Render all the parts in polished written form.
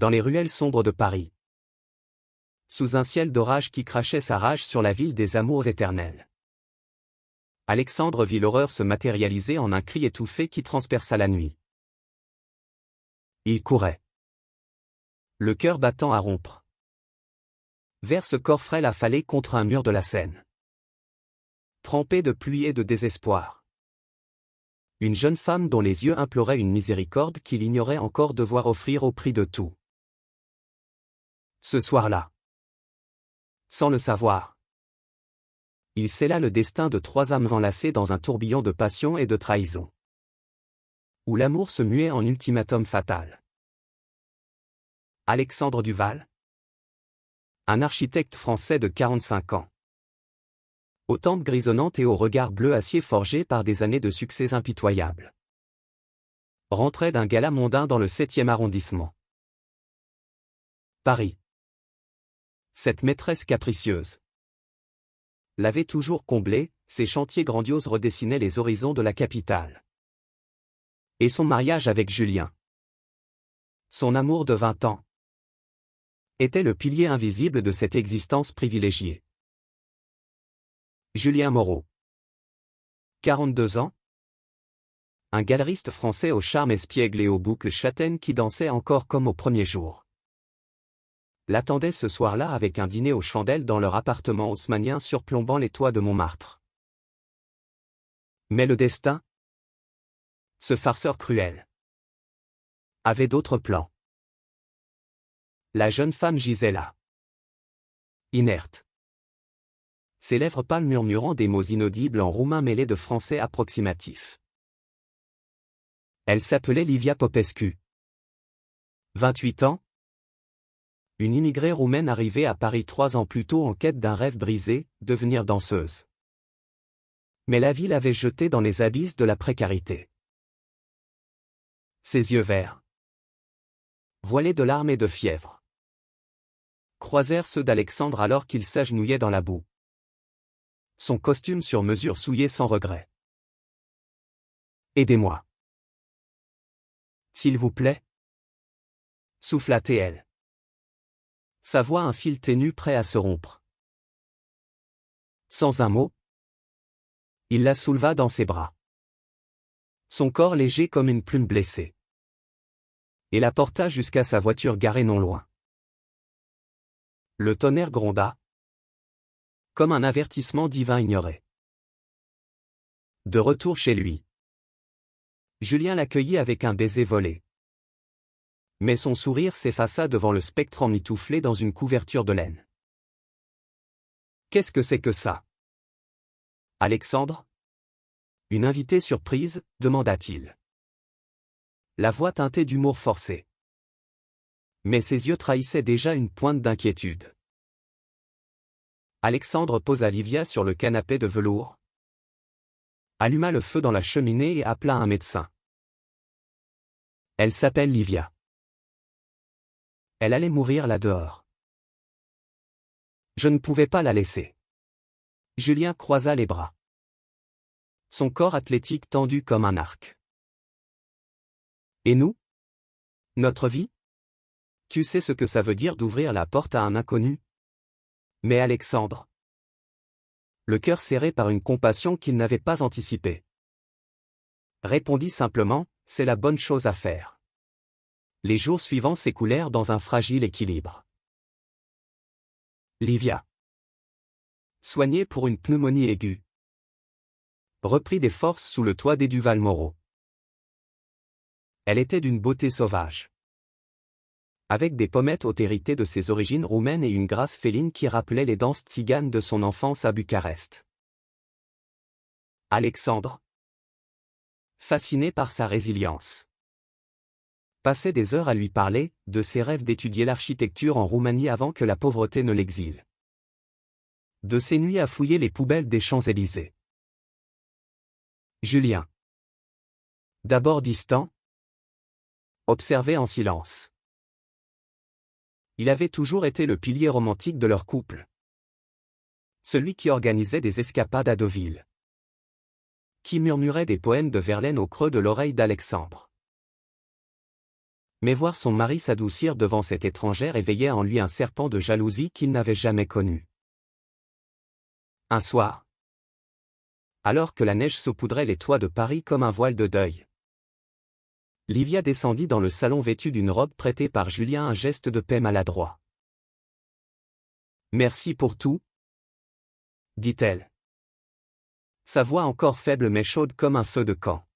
Dans les ruelles sombres de Paris. Sous un ciel d'orage qui crachait sa rage sur la ville des amours éternels. Alexandre vit l'horreur se matérialiser en un cri étouffé qui transperça la nuit. Il courait. Le cœur battant à rompre. Vers ce corps frêle affalé contre un mur de la Seine. Trempé de pluie et de désespoir. Une jeune femme dont les yeux imploraient une miséricorde qu'il ignorait encore devoir offrir au prix de tout. Ce soir-là. Sans le savoir. Il scella le destin de 3 âmes enlacées dans un tourbillon de passion et de trahison. Où l'amour se muait en ultimatum fatal. Alexandre Duval. Un architecte français de 45 ans. Aux tempes grisonnantes et au regard bleu acier forgé par des années de succès impitoyables. Rentrait d'un gala mondain dans le 7e arrondissement. Paris. Cette maîtresse capricieuse l'avait toujours comblé, ses chantiers grandioses redessinaient les horizons de la capitale. Et son mariage avec Julien. Son amour de 20 ans. Était le pilier invisible de cette existence privilégiée. Julien Moreau. 42 ans. Un galeriste français au charme espiègle et aux boucles châtaines qui dansait encore comme au premier jour. L'attendait ce soir-là avec un dîner aux chandelles dans leur appartement haussmannien surplombant les toits de Montmartre. Mais le destin, ce farceur cruel, avait d'autres plans. La jeune femme gisait là. Inerte. Ses lèvres pâles murmurant des mots inaudibles en roumain mêlés de français approximatif. Elle s'appelait Livia Popescu. 28 ans. Une immigrée roumaine arrivée à Paris 3 ans plus tôt en quête d'un rêve brisé, devenir danseuse. Mais la vie l'avait jetée dans les abysses de la précarité. Ses yeux verts, voilés de larmes et de fièvre, croisèrent ceux d'Alexandre alors qu'il s'agenouillait dans la boue. Son costume sur mesure souillé sans regret. Aidez-moi. S'il vous plaît. Souffla-t-elle. Sa voix un fil ténu prêt à se rompre. Sans un mot, il la souleva dans ses bras. Son corps léger comme une plume blessée. Et la porta jusqu'à sa voiture garée non loin. Le tonnerre gronda. Comme un avertissement divin ignoré. De retour chez lui. Julien l'accueillit avec un baiser volé. Mais son sourire s'effaça devant le spectre emmitouflé dans une couverture de laine. Qu'est-ce que c'est que ça? Alexandre? Une invitée surprise, demanda-t-il. La voix teintée d'humour forcé. Mais ses yeux trahissaient déjà une pointe d'inquiétude. Alexandre posa Livia sur le canapé de velours. Alluma le feu dans la cheminée et appela un médecin. Elle s'appelle Livia. Elle allait mourir là dehors. Je ne pouvais pas la laisser. Julien croisa les bras. Son corps athlétique tendu comme un arc. Et nous? Notre vie? Tu sais ce que ça veut dire d'ouvrir la porte à un inconnu? Mais Alexandre. Le cœur serré par une compassion qu'il n'avait pas anticipée. Répondit simplement, c'est la bonne chose à faire. Les jours suivants s'écoulèrent dans un fragile équilibre. Livia. Soignée pour une pneumonie aiguë. Reprit des forces sous le toit des Duval Moreau. Elle était d'une beauté sauvage. Avec des pommettes haute héritées de ses origines roumaines et une grâce féline qui rappelait les danses tziganes de son enfance à Bucarest. Alexandre. Fasciné par sa résilience. Passait des heures à lui parler, de ses rêves d'étudier l'architecture en Roumanie avant que la pauvreté ne l'exile. De ses nuits à fouiller les poubelles des Champs-Élysées. Julien. D'abord distant, observait en silence. Il avait toujours été le pilier romantique de leur couple. Celui qui organisait des escapades à Deauville. Qui murmurait des poèmes de Verlaine au creux de l'oreille d'Alexandre. Mais voir son mari s'adoucir devant cette étrangère éveillait en lui un serpent de jalousie qu'il n'avait jamais connu. Un soir, alors que la neige saupoudrait les toits de Paris comme un voile de deuil, Livia descendit dans le salon vêtue d'une robe prêtée par Julien, un geste de paix maladroit. « Merci pour tout, » dit-elle. Sa voix encore faible mais chaude comme un feu de camp.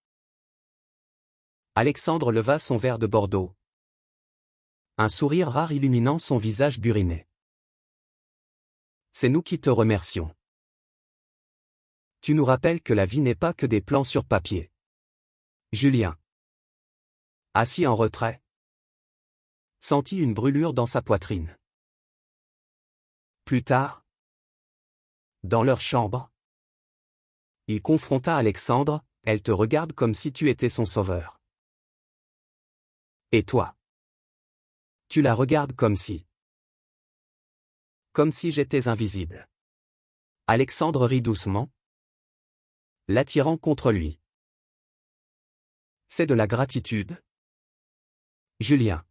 Alexandre leva son verre de Bordeaux. Un sourire rare illuminant son visage buriné. « C'est nous qui te remercions. Tu nous rappelles que la vie n'est pas que des plans sur papier. » Julien, assis en retrait, sentit une brûlure dans sa poitrine. Plus tard, dans leur chambre, il confronta Alexandre. « Elle te regarde comme si tu étais son sauveur. Et toi? Tu la regardes comme si j'étais invisible. » Alexandre rit doucement, l'attirant contre lui. « C'est de la gratitude, Julien.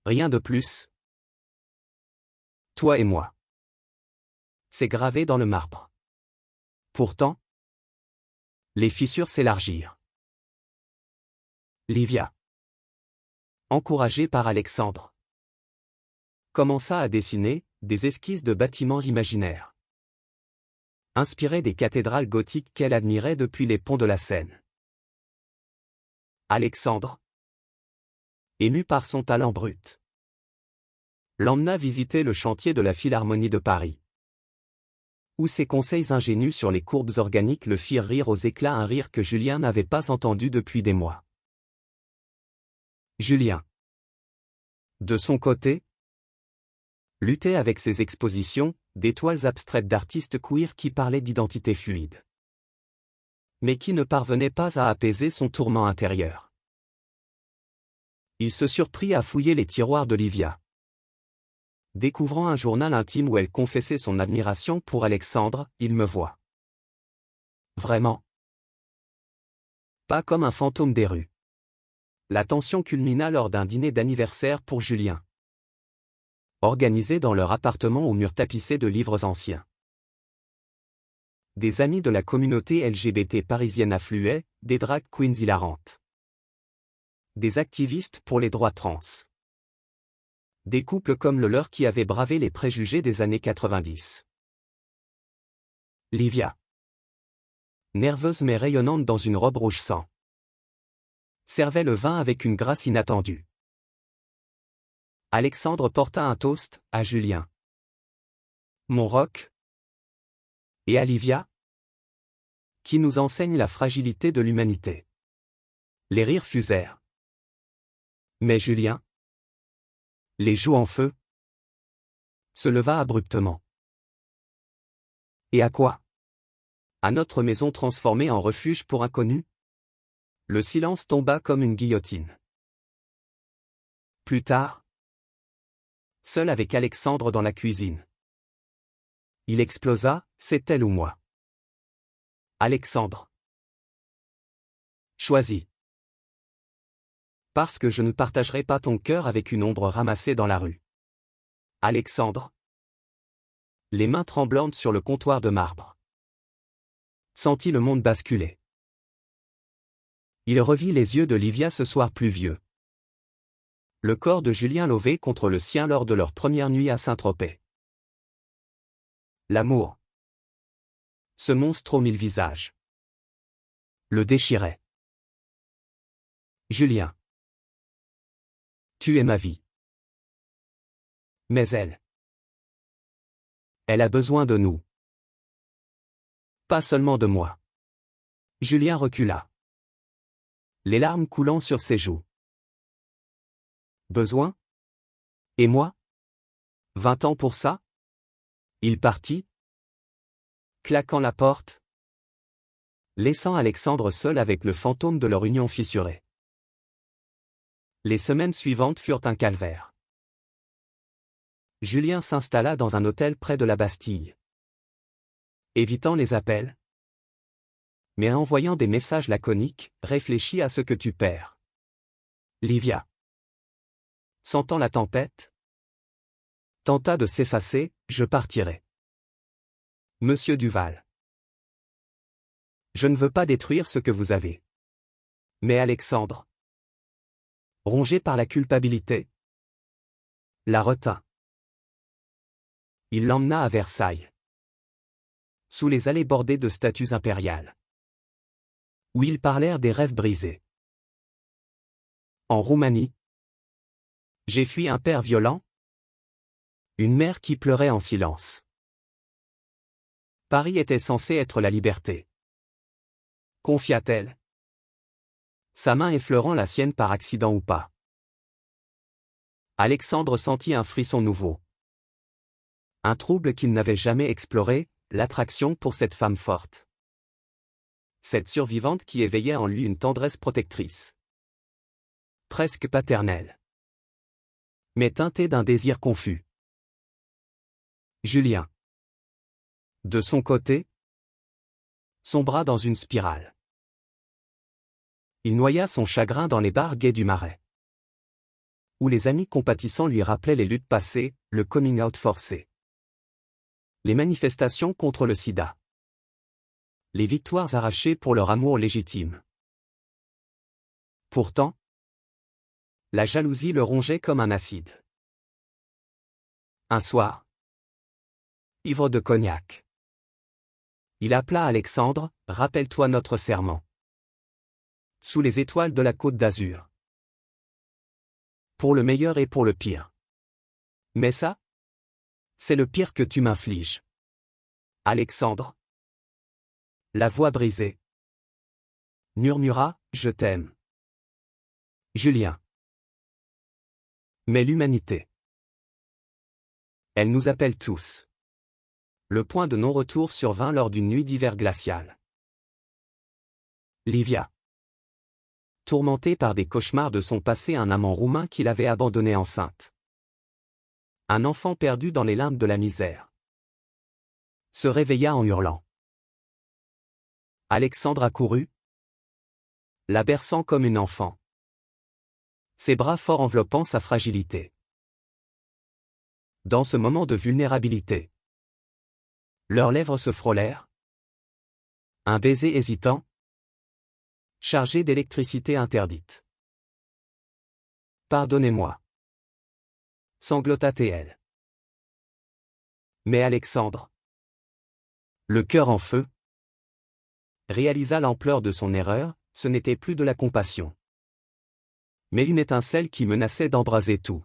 Rien de plus. Toi et moi. C'est gravé dans le marbre. Pourtant, les fissures s'élargirent. » Livia, encouragée par Alexandre, commença à dessiner des esquisses de bâtiments imaginaires, inspirés des cathédrales gothiques qu'elle admirait depuis les ponts de la Seine. Alexandre, ému par son talent brut, l'emmena visiter le chantier de la Philharmonie de Paris, où ses conseils ingénus sur les courbes organiques le firent rire aux éclats, un rire que Julien n'avait pas entendu depuis des mois. Julien, de son côté, luttait avec ses expositions, des toiles abstraites d'artistes queer qui parlaient d'identité fluide, mais qui ne parvenaient pas à apaiser son tourment intérieur. Il se surprit à fouiller les tiroirs de Livia, découvrant un journal intime où elle confessait son admiration pour Alexandre. « Il me voit vraiment pas comme un fantôme des rues. » La tension culmina lors d'un dîner d'anniversaire pour Julien, organisé dans leur appartement aux murs tapissés de livres anciens. Des amis de la communauté LGBT parisienne affluaient, des drag queens hilarantes, des activistes pour les droits trans, des couples comme le leur qui avaient bravé les préjugés des années 90. Livia, nerveuse mais rayonnante dans une robe rouge sang, servait le vin avec une grâce inattendue. Alexandre porta un toast à Julien, mon roc, et à Livia, qui nous enseigne la fragilité de l'humanité. Les rires fusèrent. Mais Julien, les joues en feu, se leva abruptement. Et à quoi? À notre maison transformée en refuge pour inconnus? Le silence tomba comme une guillotine. Plus tard, seul avec Alexandre dans la cuisine, il explosa. « C'est elle ou moi. Alexandre. Choisis. Parce que je ne partagerai pas ton cœur avec une ombre ramassée dans la rue. » Alexandre, les mains tremblantes sur le comptoir de marbre, sentit le monde basculer. Il revit les yeux de Livia ce soir pluvieux, le corps de Julien lové contre le sien lors de leur première nuit à Saint-Tropez. L'amour, ce monstre aux 1000 visages, le déchirait. Julien, tu es ma vie. Mais elle a besoin de nous. Pas seulement de moi. Julien recula, les larmes coulant sur ses joues. Besoin? Et moi? 20 ans pour ça? Il partit, claquant la porte, laissant Alexandre seul avec le fantôme de leur union fissurée. Les semaines suivantes furent un calvaire. Julien s'installa dans un hôtel près de la Bastille, évitant les appels, mais envoyant des messages laconiques. « Réfléchis à ce que tu perds. Livia, sentant la tempête, tenta de s'effacer. Je partirai. Monsieur Duval. Je ne veux pas détruire ce que vous avez. Mais Alexandre, rongé par la culpabilité, la retint. Il l'emmena à Versailles, sous les allées bordées de statues impériales, où ils parlèrent des rêves brisés. En Roumanie, j'ai fui un père violent, une mère qui pleurait en silence. Paris était censé être la liberté. Confia-t-elle, sa main effleurant la sienne par accident ou pas. Alexandre sentit un frisson nouveau. Un trouble qu'il n'avait jamais exploré, l'attraction pour cette femme forte. Cette survivante qui éveillait en lui une tendresse protectrice. Presque paternelle. Mais teintée d'un désir confus. Julien. De son côté, sombra dans une spirale. Il noya son chagrin dans les bars gais du Marais, où les amis compatissants lui rappelaient les luttes passées, le coming out forcé, les manifestations contre le sida, les victoires arrachées pour leur amour légitime. Pourtant, la jalousie le rongeait comme un acide. Un soir, ivre de cognac, il appela Alexandre. Rappelle-toi notre serment. Sous les étoiles de la Côte d'Azur. Pour le meilleur et pour le pire. Mais ça, c'est le pire que tu m'infliges. Alexandre. La voix brisée. Murmura, je t'aime. Julien. Mais l'humanité. Elle nous appelle tous. Le point de non-retour survint lors d'une nuit d'hiver glaciale. Livia. Tourmentée par des cauchemars de son passé, un amant roumain qui l'avait abandonnée enceinte. Un enfant perdu dans les limbes de la misère. Se réveilla en hurlant. Alexandre accourut, la berçant comme une enfant. Ses bras forts enveloppant sa fragilité. Dans ce moment de vulnérabilité, leurs lèvres se frôlèrent. Un baiser hésitant, chargé d'électricité interdite. Pardonnez-moi, sanglota-t-elle. Mais Alexandre, le cœur en feu, réalisa l'ampleur de son erreur. Ce n'était plus de la compassion, mais une étincelle qui menaçait d'embraser tout.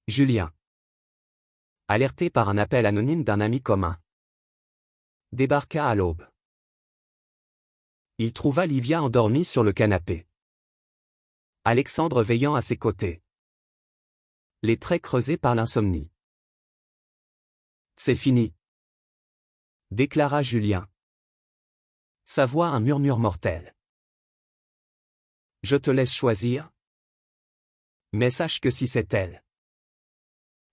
Julien, alerté par un appel anonyme d'un ami commun, débarqua à l'aube. Il trouva Livia endormie sur le canapé. Alexandre veillant à ses côtés. Les traits creusés par l'insomnie. C'est fini, déclara Julien. Sa voix un murmure mortel. Je te laisse choisir. Mais sache que si c'est elle,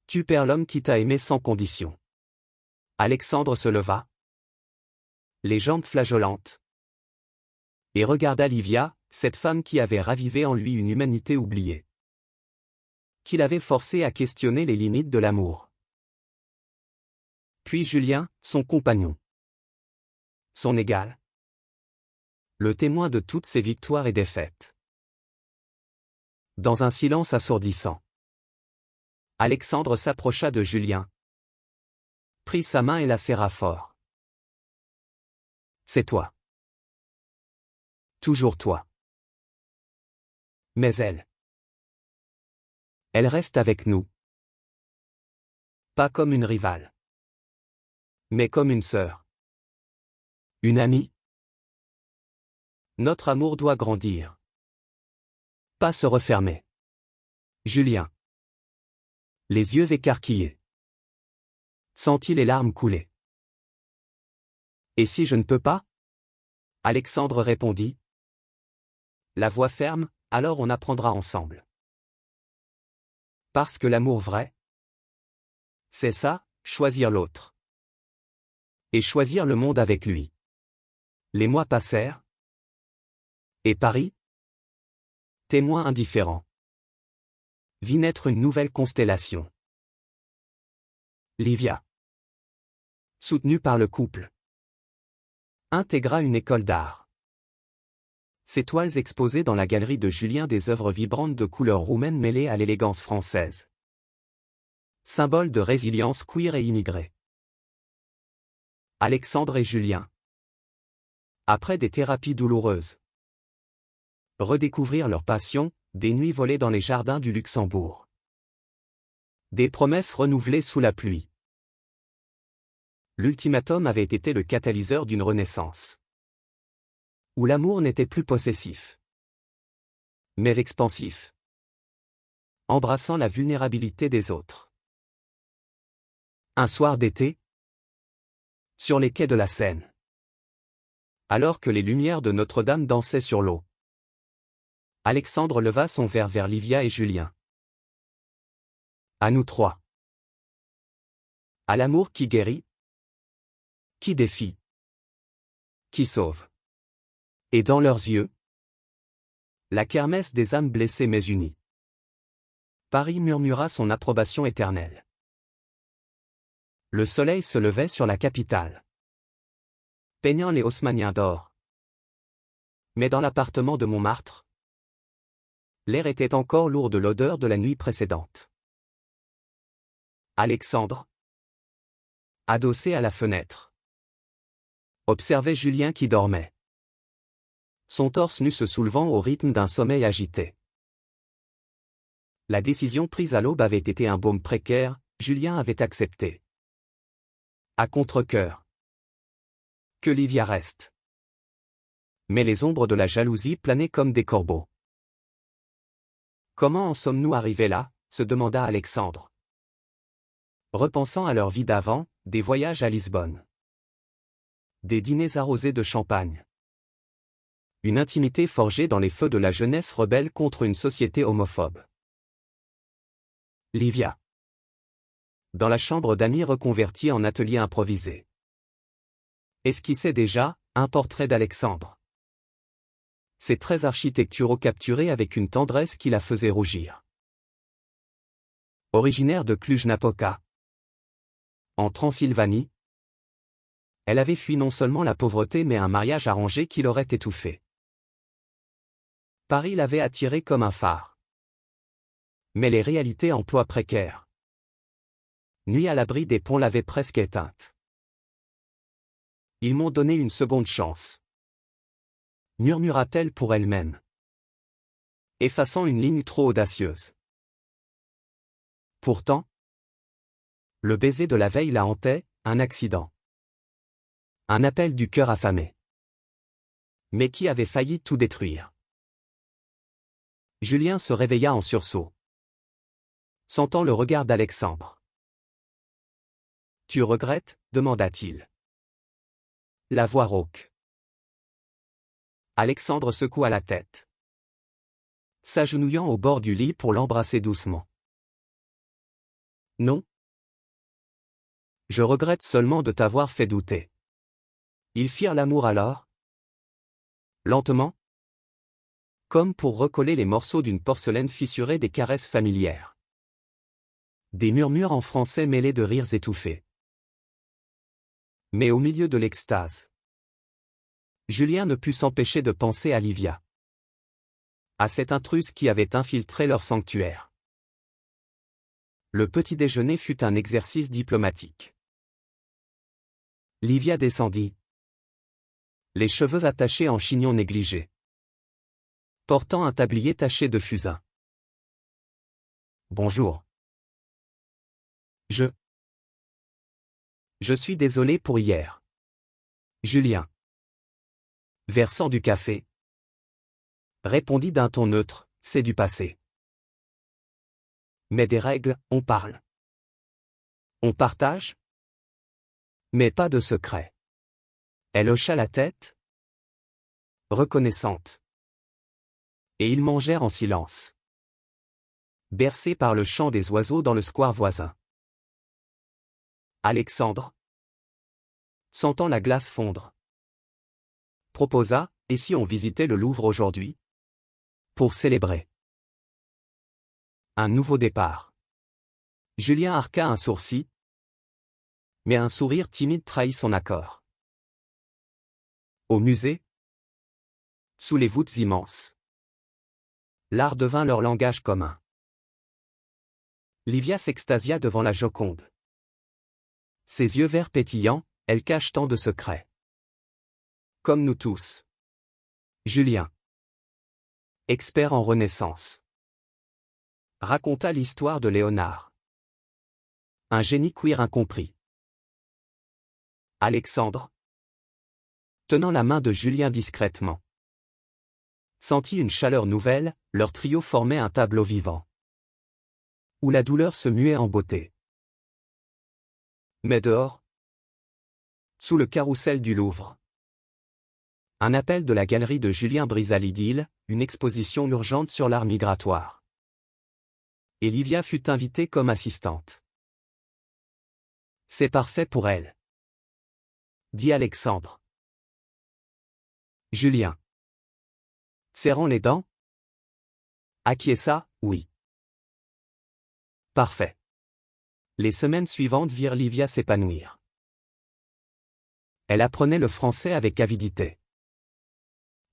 tu perds l'homme qui t'a aimé sans condition. Alexandre se leva, les jambes flageolantes, et regarda Livia, cette femme qui avait ravivé en lui une humanité oubliée, qui l'avait forcé à questionner les limites de l'amour. Puis Julien, son compagnon, son égal, le témoin de toutes ses victoires et défaites. Dans un silence assourdissant, Alexandre s'approcha de Julien, prit sa main et la serra fort. C'est toi. Toujours toi. Mais elle reste avec nous. Pas comme une rivale, mais comme une sœur. Une amie. Notre amour doit grandir. Pas se refermer. Julien, les yeux écarquillés, sentit les larmes couler. Et si je ne peux pas? Alexandre répondit. La voix ferme, alors on apprendra ensemble. Parce que l'amour vrai, c'est ça, choisir l'autre. Et choisir le monde avec lui. Les mois passèrent. Et Paris? Témoin indifférent. Vit naître une nouvelle constellation. Livia, soutenue par le couple, intégra une école d'art. Ses toiles exposées dans la galerie de Julien des œuvres vibrantes de couleurs roumaines mêlées à l'élégance française. Symbole de résilience queer et immigrée. Alexandre et Julien. Après des thérapies douloureuses. Redécouvrir leur passion, des nuits volées dans les jardins du Luxembourg. Des promesses renouvelées sous la pluie. L'ultimatum avait été le catalyseur d'une renaissance. Où l'amour n'était plus possessif, mais expansif. Embrassant la vulnérabilité des autres. Un soir d'été, sur les quais de la Seine. Alors que les lumières de Notre-Dame dansaient sur l'eau. Alexandre leva son verre vers Livia et Julien. À nous trois. À l'amour qui guérit, qui défie, qui sauve. Et dans leurs yeux, la kermesse des âmes blessées mais unies. Paris murmura son approbation éternelle. Le soleil se levait sur la capitale, peignant les haussmanniens d'or. Mais dans l'appartement de Montmartre, l'air était encore lourd de l'odeur de la nuit précédente. Alexandre, adossé à la fenêtre, observait Julien qui dormait. Son torse nu se soulevant au rythme d'un sommeil agité. La décision prise à l'aube avait été un baume précaire, Julien avait accepté. À contre-cœur. Que Livia reste. Mais les ombres de la jalousie planaient comme des corbeaux. Comment en sommes-nous arrivés là, se demanda Alexandre. Repensant à leur vie d'avant, des voyages à Lisbonne. Des dîners arrosés de champagne. Une intimité forgée dans les feux de la jeunesse rebelle contre une société homophobe. Livia. Dans la chambre d'amis reconvertie en atelier improvisé. Esquissait déjà, un portrait d'Alexandre. Ses traits architecturaux capturés avec une tendresse qui la faisait rougir. Originaire de Cluj-Napoca, en Transylvanie, elle avait fui non seulement la pauvreté mais un mariage arrangé qui l'aurait étouffée. Paris l'avait attirée comme un phare. Mais les réalités emploi précaires. Nuit à l'abri des ponts l'avaient presque éteinte. Ils m'ont donné une seconde chance. Murmura-t-elle pour elle-même. Effaçant une ligne trop audacieuse. Pourtant, le baiser de la veille la hantait, un accident. Un appel du cœur affamé. Mais qui avait failli tout détruire. Julien se réveilla en sursaut. Sentant le regard d'Alexandre. Tu regrettes, demanda-t-il. La voix rauque. Alexandre secoua la tête. S'agenouillant au bord du lit pour l'embrasser doucement. Non. Je regrette seulement de t'avoir fait douter. Ils firent l'amour alors. Lentement. Comme pour recoller les morceaux d'une porcelaine fissurée des caresses familières. Des murmures en français mêlés de rires étouffés. Mais au milieu de l'extase, Julien ne put s'empêcher de penser à Livia. À cette intruse qui avait infiltré leur sanctuaire. Le petit déjeuner fut un exercice diplomatique. Livia descendit. Les cheveux attachés en chignon négligé. Portant un tablier taché de fusain. Bonjour. Je suis désolé pour hier. Julien. Versant du café. Répondit d'un ton neutre, c'est du passé. Mais des règles, on parle. On partage. Mais pas de secret. Elle hocha la tête. Reconnaissante. Et ils mangèrent en silence. Bercés par le chant des oiseaux dans le square voisin. Alexandre, sentant la glace fondre, proposa, et si on visitait le Louvre aujourd'hui? Pour célébrer un nouveau départ. Julien arqua un sourcil, mais un sourire timide trahit son accord. Au musée, sous les voûtes immenses, l'art devint leur langage commun. Livia s'extasia devant la Joconde. Ses yeux verts pétillants, elle cache tant de secrets. Comme nous tous. Julien, expert en Renaissance, raconta l'histoire de Léonard. Un génie queer incompris. Alexandre, tenant la main de Julien discrètement, sentit une chaleur nouvelle, leur trio formait un tableau vivant, où la douleur se muait en beauté. Mais dehors, sous le carrousel du Louvre, un appel de la galerie de Julien brisa l'idylle, une exposition urgente sur l'art migratoire. Et Livia fut invitée comme assistante. C'est parfait pour elle, dit Alexandre. Julien, serrant les dents, acquiesça, oui. Parfait. Les semaines suivantes virent Livia s'épanouir. Elle apprenait le français avec avidité,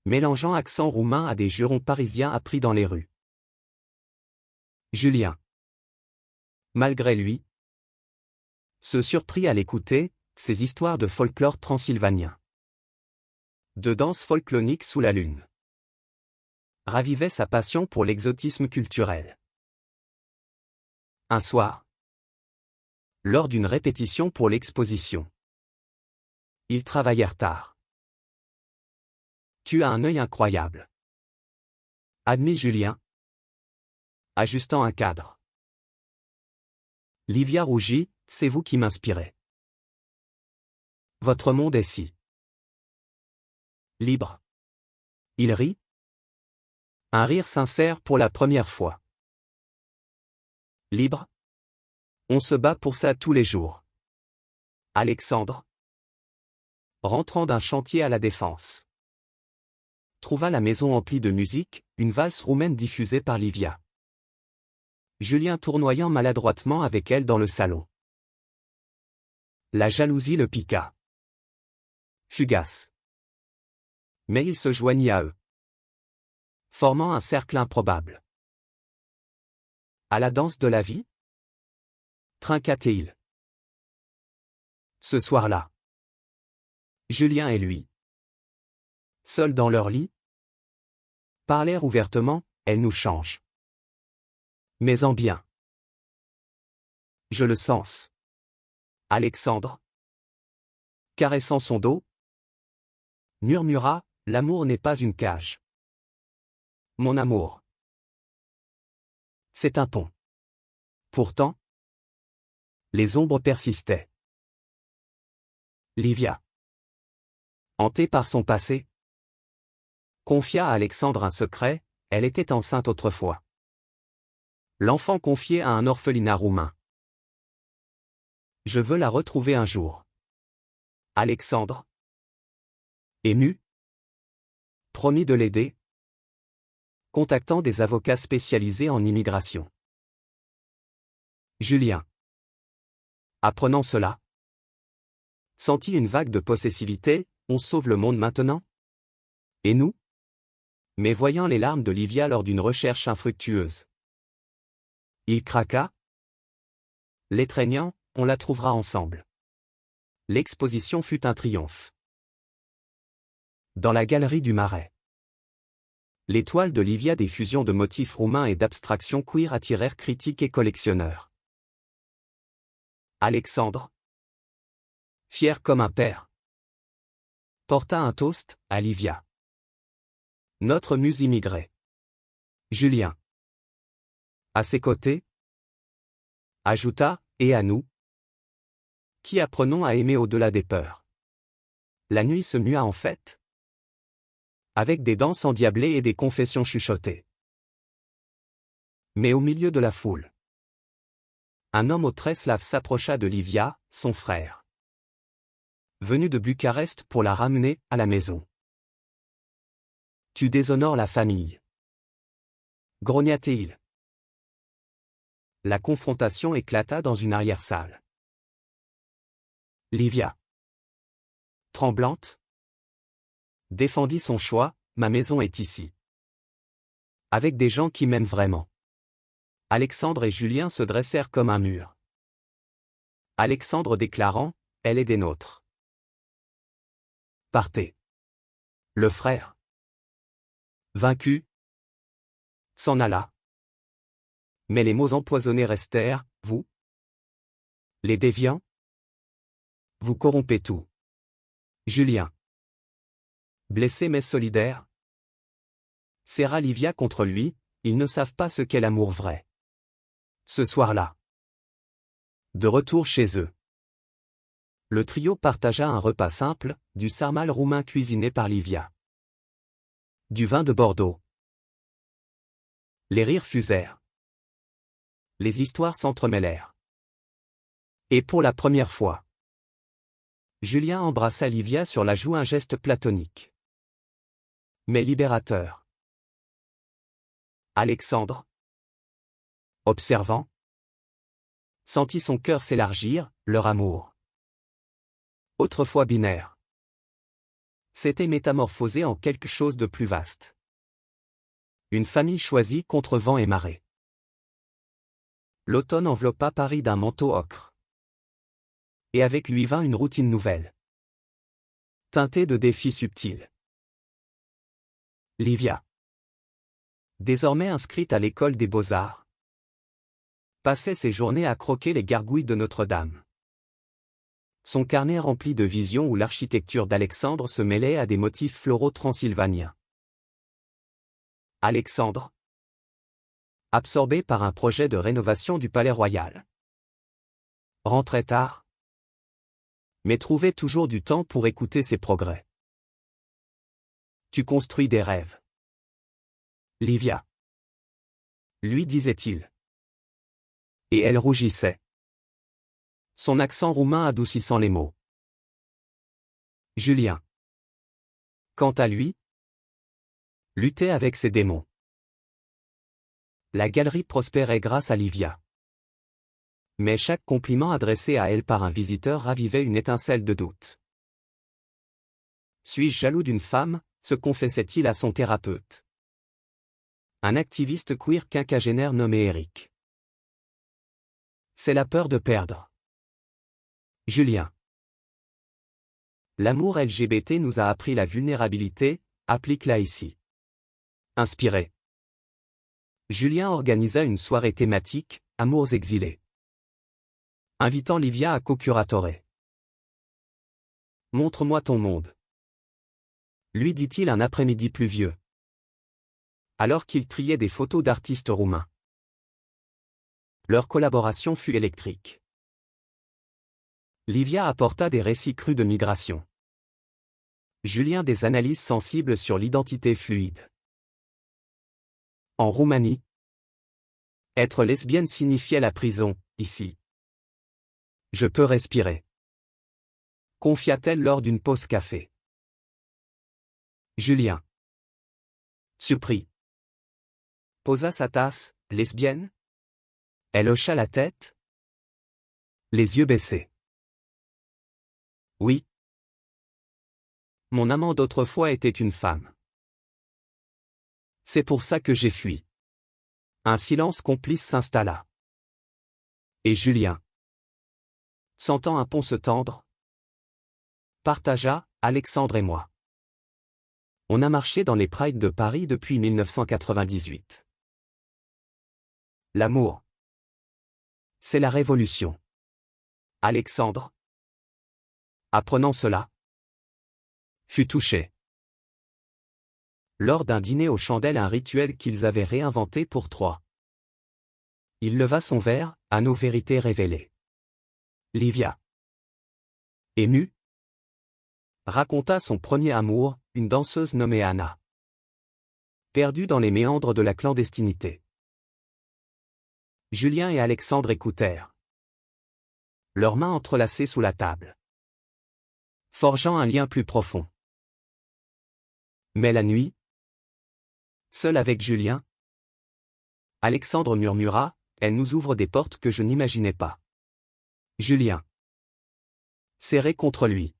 mélangeant accent roumain à des jurons parisiens appris dans les rues. Julien, malgré lui, se surprit à l'écouter, ces histoires de folklore transylvanien, de danse folklorique sous la lune, ravivaient sa passion pour l'exotisme culturel. Un soir, lors d'une répétition pour l'exposition, ils travaillèrent tard. Tu as un œil incroyable, admit Julien, ajustant un cadre. Livia rougit, c'est vous qui m'inspirez. Votre monde est si libre. Il rit. Un rire sincère pour la première fois. Libre. On se bat pour ça tous les jours. Alexandre, rentrant d'un chantier à la Défense, trouva la maison emplie de musique, une valse roumaine diffusée par Livia. Julien tournoyant maladroitement avec elle dans le salon. La jalousie le piqua. Fugace. Mais il se joignit à eux, formant un cercle improbable. À la danse de la vie, trinqua-t-il. Ce soir-là, Julien et lui, seuls dans leur lit, parlèrent ouvertement, elle nous change. Mais en bien. Je le sens. Alexandre, caressant son dos, murmura, l'amour n'est pas une cage. Mon amour, c'est un pont. Pourtant, les ombres persistaient. Livia, hantée par son passé, confia à Alexandre un secret, elle était enceinte autrefois. L'enfant confié à un orphelinat roumain. Je veux la retrouver un jour. Alexandre, ému, promit de l'aider, contactant des avocats spécialisés en immigration. Julien, apprenant cela, sentit une vague de possessivité, on sauve le monde maintenant? Et nous? Mais voyant les larmes de Livia lors d'une recherche infructueuse, il craqua. L'étreignant, on la trouvera ensemble. L'exposition fut un triomphe. Dans la galerie du Marais, les toiles de Livia des fusions de motifs roumains et d'abstractions queer attirèrent critiques et collectionneurs. Alexandre, fier comme un père, porta un toast à Livia. Notre muse immigrée. Julien, à ses côtés, ajouta, et à nous, qui apprenons à aimer au-delà des peurs. La nuit se mua en fête, avec des danses endiablées et des confessions chuchotées. Mais au milieu de la foule, un homme aux tresses laves s'approcha de Livia, son frère, venu de Bucarest pour la ramener à la maison. Tu déshonores la famille. grogna-t-il. La confrontation éclata dans une arrière-salle. Livia, tremblante, défendit son choix, ma maison est ici. Avec des gens qui m'aiment vraiment. Alexandre et Julien se dressèrent comme un mur. Alexandre déclarant, elle est des nôtres. Partez. Le frère, vaincu, s'en alla. Mais les mots empoisonnés restèrent, vous, les déviants, vous corrompez tout. Julien, blessé mais solidaire, serra Livia contre lui, ils ne savent pas ce qu'est l'amour vrai. Ce soir-là, de retour chez eux, le trio partagea un repas simple, du sarmal roumain cuisiné par Livia. Du vin de Bordeaux. Les rires fusèrent. Les histoires s'entremêlèrent. Et pour la première fois, Julien embrassa Livia sur la joue, un geste platonique, mais libérateur. Alexandre, observant, sentit son cœur s'élargir, leur amour, autrefois binaire, s'était métamorphosé en quelque chose de plus vaste. Une famille choisie contre vent et marée. L'automne enveloppa Paris d'un manteau ocre. Et avec lui vint une routine nouvelle, teintée de défis subtils. Livia, désormais inscrite à l'école des beaux-arts, passait ses journées à croquer les gargouilles de Notre-Dame. Son carnet rempli de visions où l'architecture d'Alexandre se mêlait à des motifs floraux transylvaniens. Alexandre, absorbé par un projet de rénovation du Palais Royal, rentrait tard, mais trouvait toujours du temps pour écouter ses progrès. Tu construis des rêves, Livia, lui disait-il. Et elle rougissait, son accent roumain adoucissant les mots. Julien, quant à lui, luttait avec ses démons. La galerie prospérait grâce à Livia. Mais chaque compliment adressé à elle par un visiteur ravivait une étincelle de doute. Suis-je jaloux d'une femme, se confessait-il à son thérapeute. Un activiste queer quinquagénaire nommé Eric. C'est la peur de perdre. Julien. L'amour LGBT nous a appris la vulnérabilité, applique-la ici. Inspiré. Julien organisa une soirée thématique, Amours exilés, invitant Livia à co-curatorer. Montre-moi ton monde, lui dit-il un après-midi pluvieux, alors qu'il triait des photos d'artistes roumains. Leur collaboration fut électrique. Livia apporta des récits crus de migration. Julien des analyses sensibles sur l'identité fluide. En Roumanie, être lesbienne signifiait la prison, ici. Je peux respirer, confia-t-elle lors d'une pause café. Julien, surpris, posa sa tasse, lesbienne? Elle hocha la tête, les yeux baissés. Oui. Mon amant d'autrefois était une femme. C'est pour ça que j'ai fui. Un silence complice s'installa. Et Julien, sentant un pont se tendre, partagea, Alexandre et moi. On a marché dans les prides de Paris depuis 1998. L'amour, c'est la révolution. Alexandre, apprenant cela, fut touché. Lors d'un dîner aux chandelles, un rituel qu'ils avaient réinventé pour trois. Il leva son verre, à nos vérités révélées. Livia, émue, raconta son premier amour, une danseuse nommée Anna. Perdue dans les méandres de la clandestinité. Julien et Alexandre écoutèrent. Leurs mains entrelacées sous la table. Forgeant un lien plus profond. Mais la nuit, seul avec Julien, Alexandre murmura, elle nous ouvre des portes que je n'imaginais pas. Julien. Serré contre lui.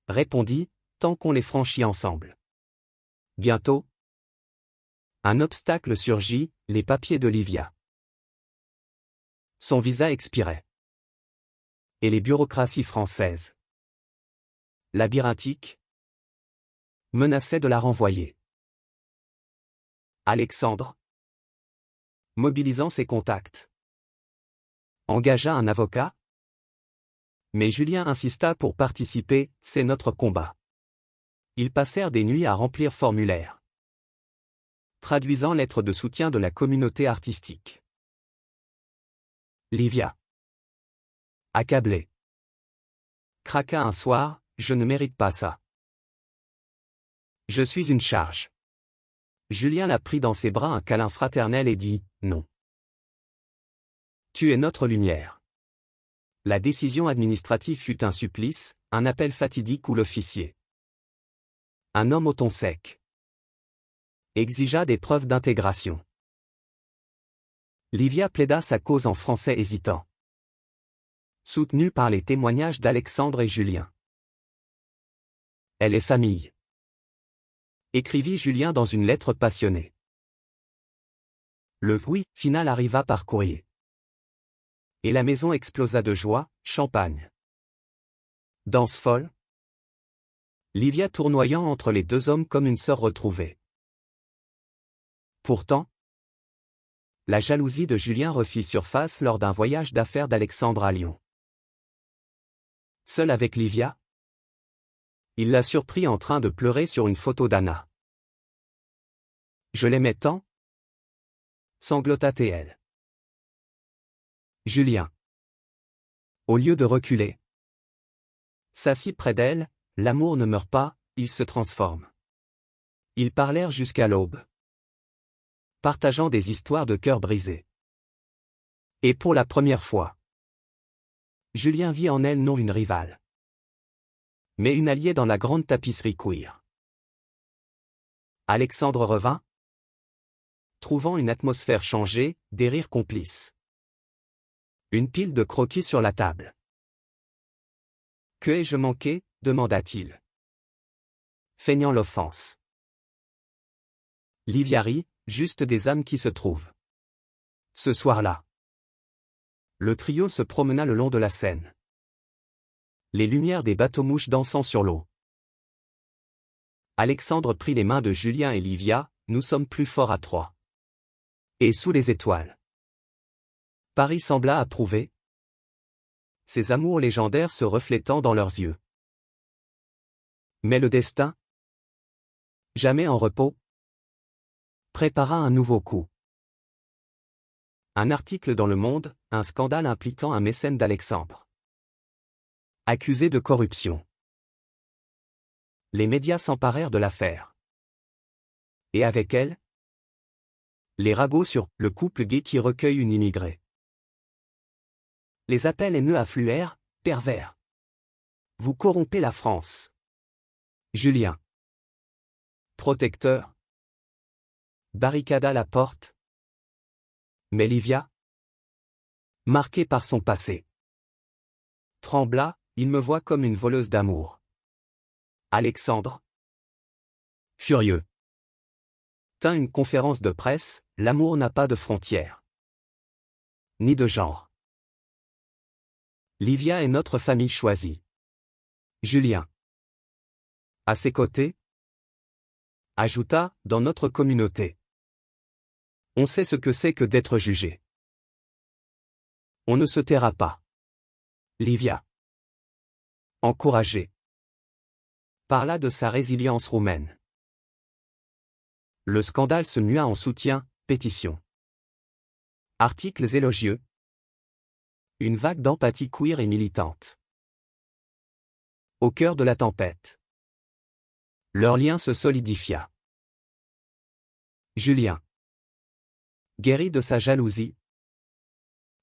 Répondit, tant qu'on les franchit ensemble. Bientôt. Un obstacle surgit, les papiers d'Olivia. Son visa expirait. Et les bureaucraties françaises, labyrinthiques, menaçaient de la renvoyer. Alexandre, mobilisant ses contacts, engagea un avocat. Mais Julien insista pour participer, c'est notre combat. Ils passèrent des nuits à remplir formulaires, traduisant lettres de soutien de la communauté artistique. Livia, accablée, craqua un soir, je ne mérite pas ça. Je suis une charge. Julien la prit dans ses bras un câlin fraternel et dit, non. Tu es notre lumière. La décision administrative fut un supplice, un appel fatidique où l'officier, un homme au ton sec, exigea des preuves d'intégration. Livia plaida sa cause en français hésitant, soutenue par les témoignages d'Alexandre et Julien. Elle est famille, écrivit Julien dans une lettre passionnée. Le oui final arriva par courrier. Et la maison explosa de joie, champagne. Danse folle. Livia tournoyant entre les deux hommes comme une sœur retrouvée. Pourtant, la jalousie de Julien refit surface lors d'un voyage d'affaires d'Alexandre à Lyon. Seul avec Livia, il la surprit en train de pleurer sur une photo d'Anna. Je l'aimais tant, sanglota-t-elle. Julien, au lieu de reculer, s'assit près d'elle, l'amour ne meurt pas, il se transforme. Ils parlèrent jusqu'à l'aube, partageant des histoires de cœur brisés. Et pour la première fois, Julien vit en elle non une rivale, mais une alliée dans la grande tapisserie queer. Alexandre revint, trouvant une atmosphère changée, des rires complices. Une pile de croquis sur la table. Que ai-je manqué, demanda-t-il, feignant l'offense. Livia rit, juste des âmes qui se trouvent. Ce soir-là, le trio se promena le long de la Seine. Les lumières des bateaux-mouches dansant sur l'eau. Alexandre prit les mains de Julien et Livia, nous sommes plus forts à trois. Et sous les étoiles. Paris sembla approuver. Ces amours légendaires se reflétant dans leurs yeux. Mais le destin, jamais en repos, prépara un nouveau coup. Un article dans Le Monde, un scandale impliquant un mécène d'Alexandre, accusé de corruption. Les médias s'emparèrent de l'affaire. Et avec elle, les ragots sur le couple gay qui recueille une immigrée. Les appels haineux affluèrent, pervers. Vous corrompez la France. Julien, protecteur, barricada la porte. Mais Livia, marquée par son passé, trembla, il me voit comme une voleuse d'amour. Alexandre, furieux, tint une conférence de presse, l'amour n'a pas de frontières, ni de genre. Livia est notre famille choisie. Julien, à ses côtés, ajouta, dans notre communauté. On sait ce que c'est que d'être jugé. On ne se taira pas. Livia, encouragée, parla de sa résilience roumaine. Le scandale se mua en soutien, pétition. Articles élogieux. Une vague d'empathie queer et militante. Au cœur de la tempête, leur lien se solidifia. Julien, guéri de sa jalousie,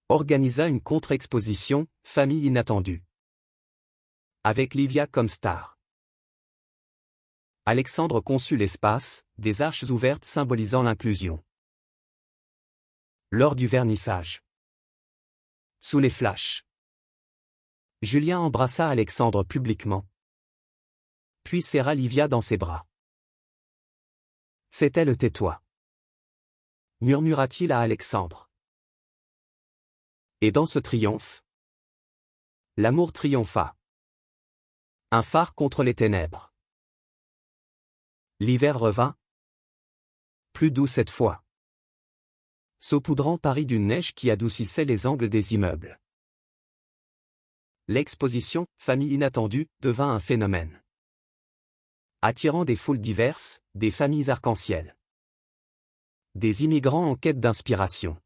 organisa une contre-exposition, Famille inattendue, avec Livia comme star. Alexandre conçut l'espace, des arches ouvertes symbolisant l'inclusion. Lors du vernissage. Sous les flashs. Julien embrassa Alexandre publiquement. Puis serra Livia dans ses bras. C'était le tais-toi, murmura-t-il à Alexandre. Et dans ce triomphe, l'amour triompha. Un phare contre les ténèbres. L'hiver revint. Plus doux cette fois. Saupoudrant Paris d'une neige qui adoucissait les angles des immeubles. L'exposition « Famille inattendue » devint un phénomène. Attirant des foules diverses, des familles arc-en-ciel. Des immigrants en quête d'inspiration.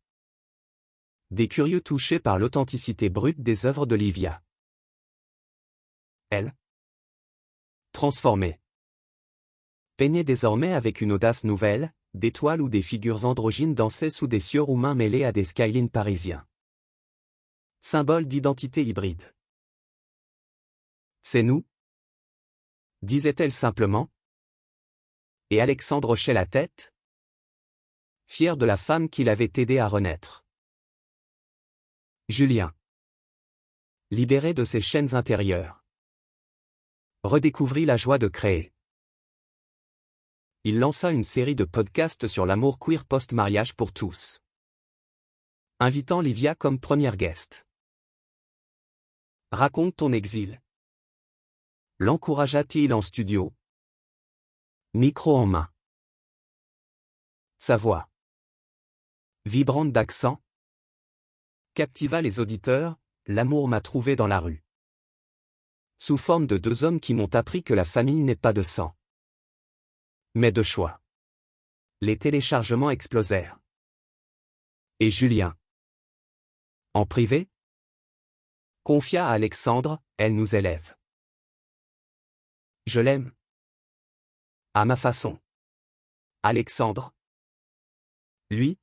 Des curieux touchés par l'authenticité brute des œuvres de Livia. Elle, transformée, peignait désormais avec une audace nouvelle, des toiles où des figures androgynes dansaient sous des cieux roumains mêlés à des skylines parisiens. Symbole d'identité hybride. C'est nous, disait-elle simplement. Et Alexandre hochait la tête, fier de la femme qui l'avait aidé à renaître. Julien, libéré de ses chaînes intérieures, redécouvrit la joie de créer. Il lança une série de podcasts sur l'amour queer post-mariage pour tous, invitant Livia comme première guest. Raconte ton exil. L'encouragea-t-il en studio, micro en main. Sa voix, vibrante d'accent, captiva les auditeurs. L'amour m'a trouvé dans la rue. Sous forme de deux hommes qui m'ont appris que la famille n'est pas de sang, mais de choix. Les téléchargements explosèrent. Et Julien, en privé, confia à Alexandre, elle nous élève. Je l'aime. À ma façon. Alexandre, lui,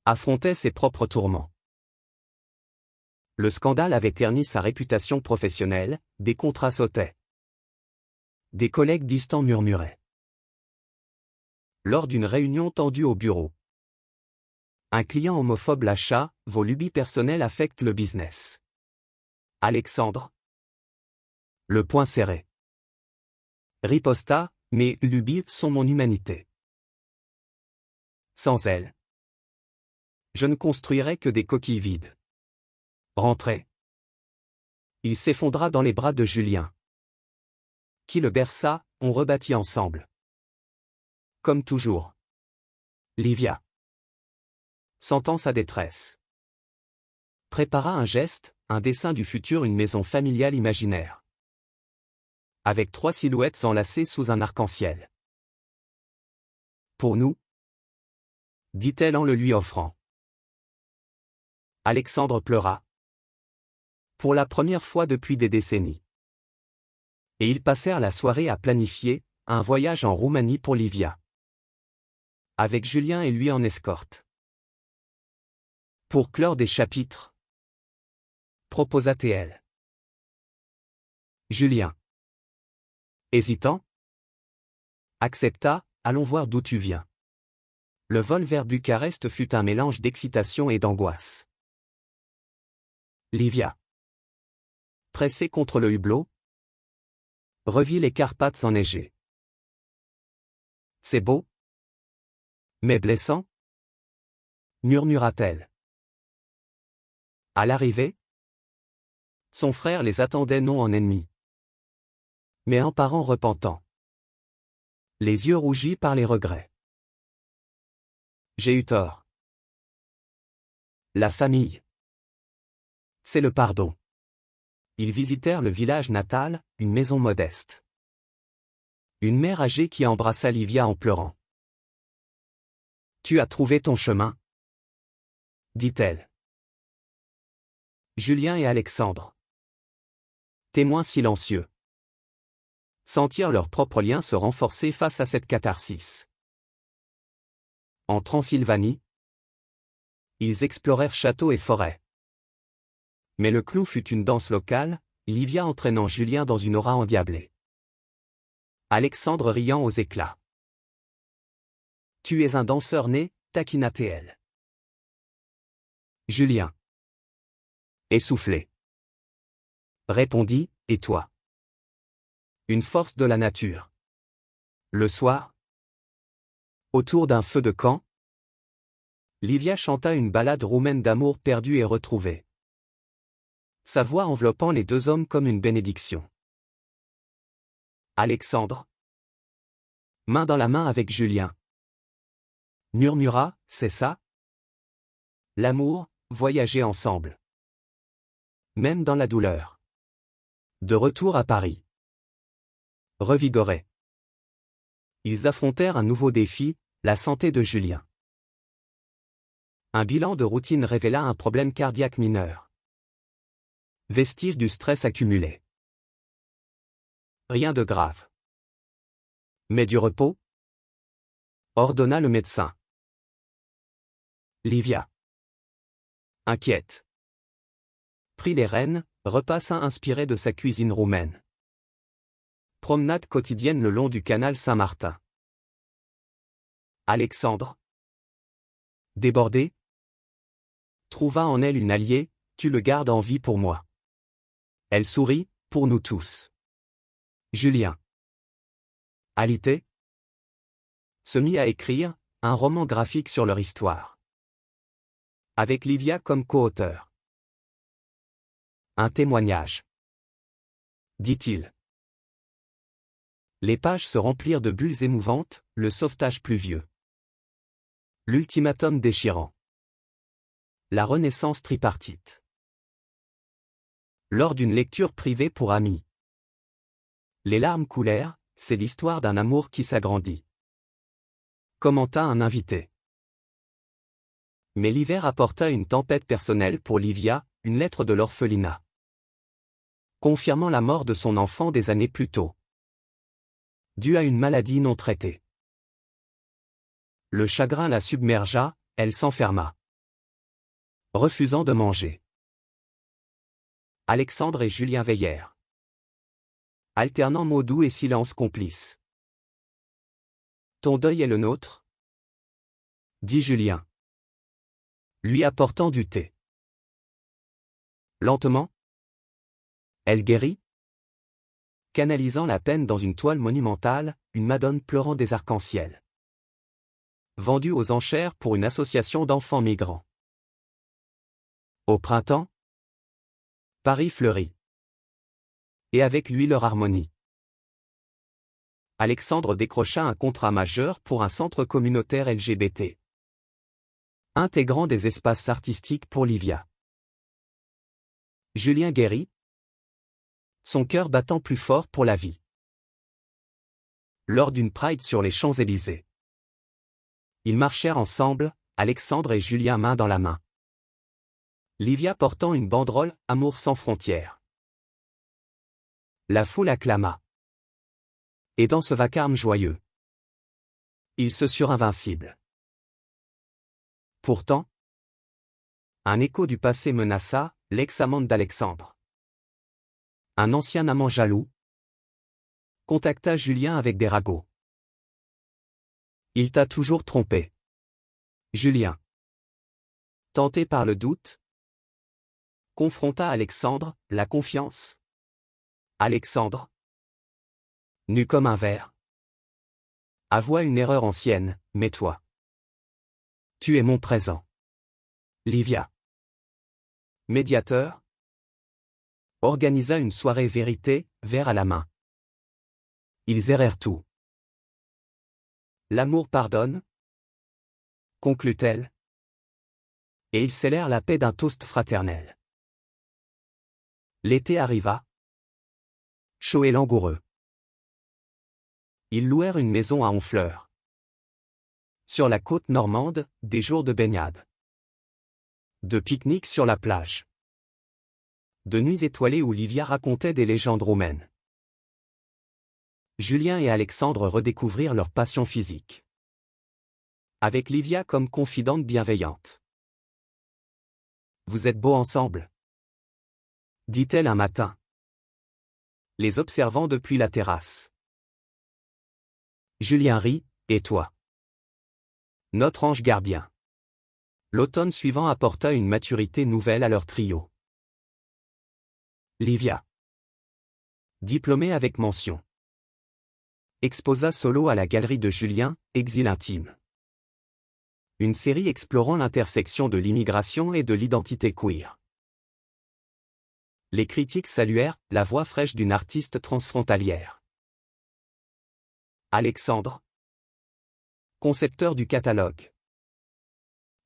affrontait ses propres tourments. Le scandale avait terni sa réputation professionnelle, des contrats sautaient. Des collègues distants murmuraient. Lors d'une réunion tendue au bureau, un client homophobe lâcha, vos lubies personnelles affectent le business. Alexandre, le poing serré, riposta, mes lubies sont mon humanité. Sans elles, je ne construirais que des coquilles vides. Rentrez. Il s'effondra dans les bras de Julien, qui le berça, on rebâtit ensemble. Comme toujours. Livia, sentant sa détresse, prépara un geste, un dessin du futur, une maison familiale imaginaire. Avec 3 silhouettes enlacées sous un arc-en-ciel. Pour nous, dit-elle en le lui offrant. Alexandre pleura. Pour la première fois depuis des décennies. Et ils passèrent la soirée à planifier un voyage en Roumanie pour Livia. Avec Julien et lui en escorte. Pour clore des chapitres, proposa TL. Julien, hésitant, accepta, allons voir d'où tu viens. Le vol vers Bucarest fut un mélange d'excitation et d'angoisse. Livia, pressée contre le hublot, revit les Carpates enneigées. C'est beau, mais blessant, murmura-t-elle. À l'arrivée, son frère les attendait non en ennemis, mais en parents repentants. Les yeux rougis par les regrets. J'ai eu tort. La famille, c'est le pardon. Ils visitèrent le village natal, une maison modeste. Une mère âgée qui embrassa Livia en pleurant. Tu as trouvé ton chemin, dit-elle. Julien et Alexandre, témoins silencieux, sentirent leur propre lien se renforcer face à cette catharsis. En Transylvanie, ils explorèrent châteaux et forêts. Mais le clou fut une danse locale, Livia entraînant Julien dans une aura endiablée. Alexandre riant aux éclats. Tu es un danseur né, taquina-t-elle. Julien. Essoufflé. Répondit, et toi? Une force de la nature. Le soir? Autour d'un feu de camp? Livia chanta une ballade roumaine d'amour perdu et retrouvé. Sa voix enveloppant les deux hommes comme une bénédiction. Alexandre, main dans la main avec Julien, murmura, c'est ça? L'amour, voyager ensemble. Même dans la douleur. De retour à Paris. Revigorés. Ils affrontèrent un nouveau défi, la santé de Julien. Un bilan de routine révéla un problème cardiaque mineur. Vestige du stress accumulé. Rien de grave. Mais du repos? Ordonna le médecin. Livia, inquiète, prit les rênes, repassa inspiré de sa cuisine roumaine. Promenade quotidienne le long du canal Saint-Martin. Alexandre, débordé, trouva en elle une alliée, tu le gardes en vie pour moi. Elle sourit, pour nous tous. Julien, alité, se mit à écrire un roman graphique sur leur histoire. Avec Livia comme co-auteur. Un témoignage. Dit-il. Les pages se remplirent de bulles émouvantes, le sauvetage pluvieux. L'ultimatum déchirant. La renaissance tripartite. Lors d'une lecture privée pour amis. Les larmes coulèrent, c'est l'histoire d'un amour qui s'agrandit. Commenta un invité. Mais l'hiver apporta une tempête personnelle pour Livia, une lettre de l'orphelinat. Confirmant la mort de son enfant des années plus tôt. Due à une maladie non traitée. Le chagrin la submergea, elle s'enferma. Refusant de manger. Alexandre et Julien veillèrent. Alternant mots doux et silence complice. Ton deuil est le nôtre? Dit Julien. Lui apportant du thé. Lentement? Elle guérit? Canalisant la peine dans une toile monumentale, une Madone pleurant des arcs-en-ciel. Vendue aux enchères pour une association d'enfants migrants. Au printemps? Paris fleurit. Et avec lui leur harmonie. Alexandre décrocha un contrat majeur pour un centre communautaire LGBT. Intégrant des espaces artistiques pour Livia. Julien guérit. Son cœur battant plus fort pour la vie. Lors d'une Pride sur les Champs-Élysées. Ils marchèrent ensemble, Alexandre et Julien main dans la main. Livia portant une banderole « Amour sans frontières ». La foule acclama. Et dans ce vacarme joyeux, ils se surent invincibles. Pourtant, un écho du passé menaça, l'ex-amante d'Alexandre. Un ancien amant jaloux contacta Julien avec des ragots. Il t'a toujours trompé. Julien, tenté par le doute, confronta Alexandre, la confiance. Alexandre, nu comme un verre, avoua une erreur ancienne, mais toi, tu es mon présent. Livia, médiateur, organisa une soirée vérité, verre à la main. Ils errèrent tout. L'amour pardonne, conclut-elle. Et ils scellèrent la paix d'un toast fraternel. L'été arriva. Chaud et langoureux. Ils louèrent une maison à Honfleur. Sur la côte normande, des jours de baignade. De pique-nique sur la plage. De nuits étoilées où Livia racontait des légendes roumaines. Julien et Alexandre redécouvrirent leur passion physique. Avec Livia comme confidente bienveillante. Vous êtes beaux ensemble, dit-elle un matin, les observant depuis la terrasse. Julien rit, et toi? Notre ange gardien. L'automne suivant apporta une maturité nouvelle à leur trio. Livia, diplômée avec mention, exposa solo à la galerie de Julien, Exil intime. Une série explorant l'intersection de l'immigration et de l'identité queer. Les critiques saluèrent la voix fraîche d'une artiste transfrontalière. Alexandre, concepteur du catalogue,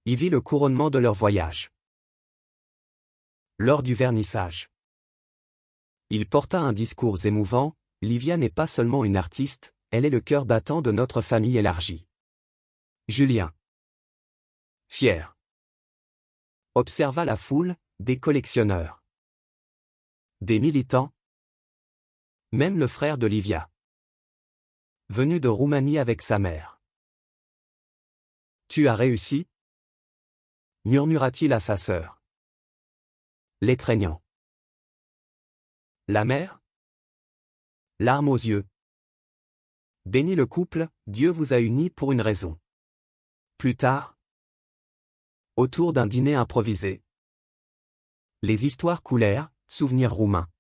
y vit le couronnement de leur voyage. Lors du vernissage, il porta un discours émouvant. Livia n'est pas seulement une artiste, elle est le cœur battant de notre famille élargie. Julien, fier, observa la foule, des collectionneurs, des militants, même le frère de Livia, venu de Roumanie avec sa mère. Tu as réussi? Murmura-t-il à sa sœur, l'étreignant. La mère? Larmes aux yeux. Bénis le couple, Dieu vous a unis pour une raison. Plus tard, autour d'un dîner improvisé, les histoires coulèrent, souvenirs roumains.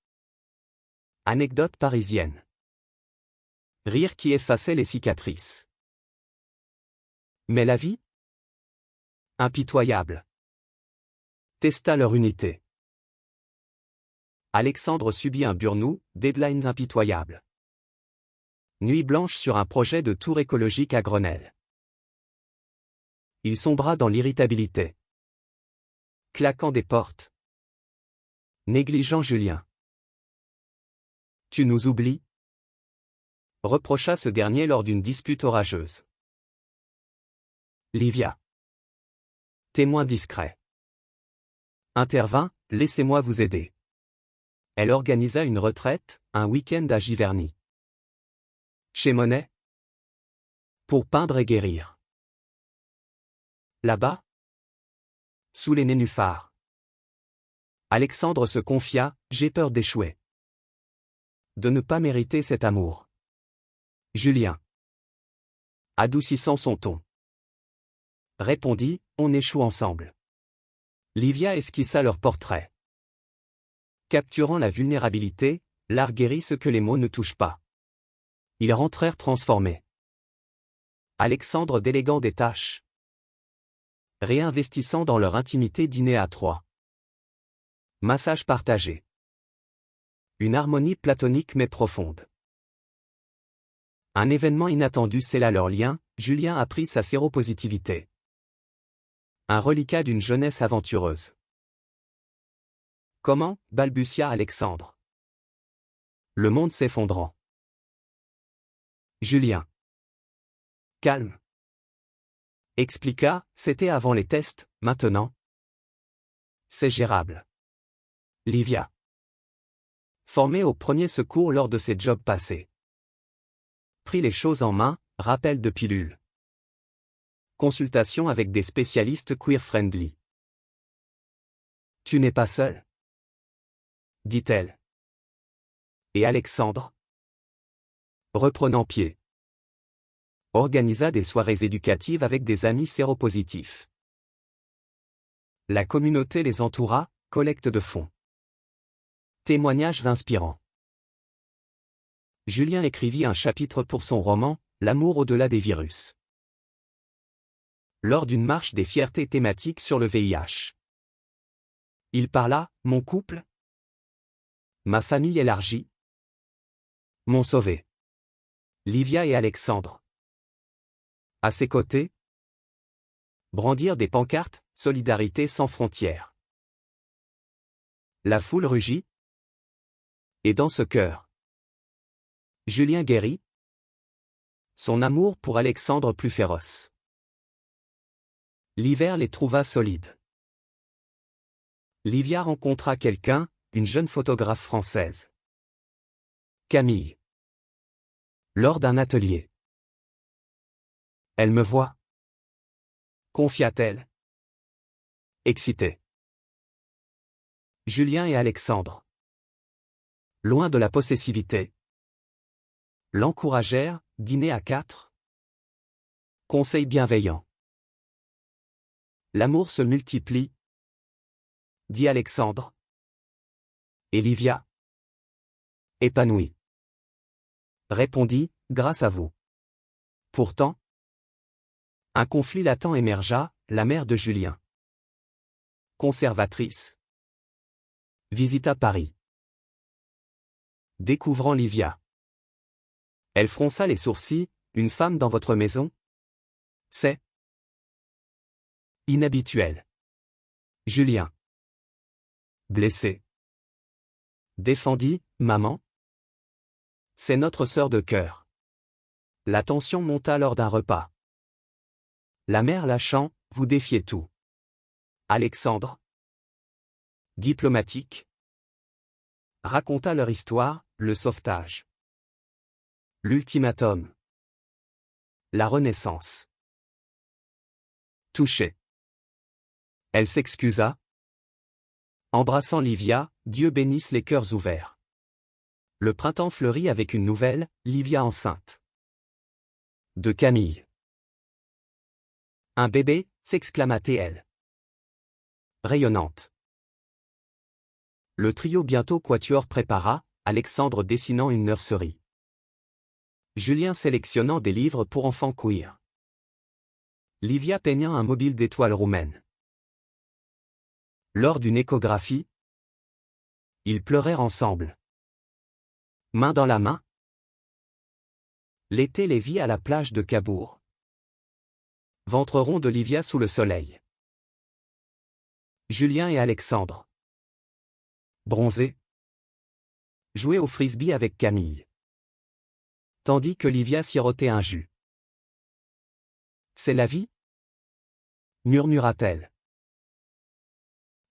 Anecdotes parisiennes. Rire qui effaçait les cicatrices. Mais la vie? Impitoyable. Testa leur unité. Alexandre subit un burn-out, deadlines impitoyables. Nuit blanche sur un projet de tour écologique à Grenelle. Il sombra dans l'irritabilité. Claquant des portes. Négligeant Julien. Tu nous oublies? Reprocha ce dernier lors d'une dispute orageuse. Livia, témoin discret, intervint, laissez-moi vous aider. Elle organisa une retraite, un week-end à Giverny. Chez Monet. Pour peindre et guérir. Là-bas, sous les nénuphars, Alexandre se confia, j'ai peur d'échouer. De ne pas mériter cet amour. Julien, adoucissant son ton, répondit, on échoue ensemble. Livia esquissa leur portrait. Capturant la vulnérabilité, l'art guérit ce que les mots ne touchent pas. Ils rentrèrent transformés. Alexandre déléguant des tâches, réinvestissant dans leur intimité dîner à trois. Massage partagé. Une harmonie platonique mais profonde. Un événement inattendu scella leur lien, Julien apprit sa séropositivité. Un reliquat d'une jeunesse aventureuse. Comment? Balbutia Alexandre. Le monde s'effondrant. Julien. Calme. Expliqua, c'était avant les tests, maintenant. C'est gérable. Livia. Formée au premier secours lors de ses jobs passés. Pris les choses en main, rappel de pilule. Consultation avec des spécialistes queer-friendly. Tu n'es pas seul, dit-elle. Et Alexandre, reprenant pied, organisa des soirées éducatives avec des amis séropositifs. La communauté les entoura, collecte de fonds. Témoignages inspirants. Julien écrivit un chapitre pour son roman, L'amour au-delà des virus. Lors d'une marche des fiertés thématiques sur le VIH. Il parla, mon couple, ma famille élargie, m'ont sauvé. Livia et Alexandre. À ses côtés, brandir des pancartes, solidarité sans frontières. La foule rugit. Et dans ce cœur, Julien guérit. Son amour pour Alexandre plus féroce. L'hiver les trouva solides. Livia rencontra quelqu'un, une jeune photographe française. Camille. Lors d'un atelier. Elle me voit. Confia-t-elle. Excitée. Julien et Alexandre, loin de la possessivité, l'encouragèrent, dîner à 4. Conseil bienveillant. L'amour se multiplie, dit Alexandre. Et Livia? Épanouie. Répondit, grâce à vous. Pourtant, un conflit latent émergea, la mère de Julien, conservatrice, visita Paris. Découvrant Livia, elle fronça les sourcils. Une femme dans votre maison? C'est inhabituel. Julien, blessé, défendit, maman. C'est notre sœur de cœur. La tension monta lors d'un repas. La mère lâchant, vous défiez tout. Alexandre, diplomatique, raconta leur histoire, le sauvetage, l'ultimatum, la renaissance. Touchée, elle s'excusa. Embrassant Livia, Dieu bénisse les cœurs ouverts. Le printemps fleurit avec une nouvelle, Livia enceinte. De Camille. Un bébé, s'exclama-t-elle. Rayonnante. Le trio bientôt quatuor prépara, Alexandre dessinant une nurserie, Julien sélectionnant des livres pour enfants queer, Livia peignant un mobile d'étoiles roumaines. Lors d'une échographie, ils pleurèrent ensemble. Main dans la main. L'été les vit à la plage de Cabourg. Ventre rond de Livia sous le soleil. Julien et Alexandre. Bronzés. Jouaient au frisbee avec Camille. Tandis que Livia sirotait un jus. C'est la vie? Murmura-t-elle.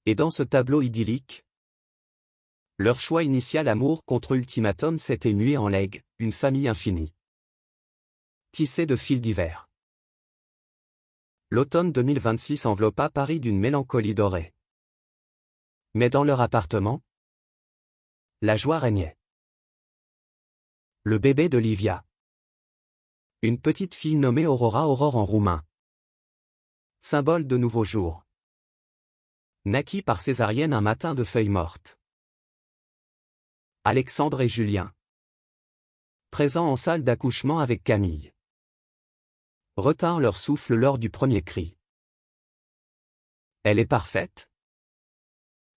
Et dans ce tableau idyllique, leur choix initial amour contre ultimatum s'était mué en legs, une famille infinie. Tissée de fils divers. L'automne 2026 enveloppa Paris d'une mélancolie dorée. Mais dans leur appartement, la joie régnait. Le bébé de Livia. Une petite fille nommée Aurore en roumain. Symbole de nouveau jour. Naquit par césarienne un matin de feuilles mortes. Alexandre et Julien. Présents en salle d'accouchement avec Camille. Retinrent leur souffle lors du premier cri. Elle est parfaite?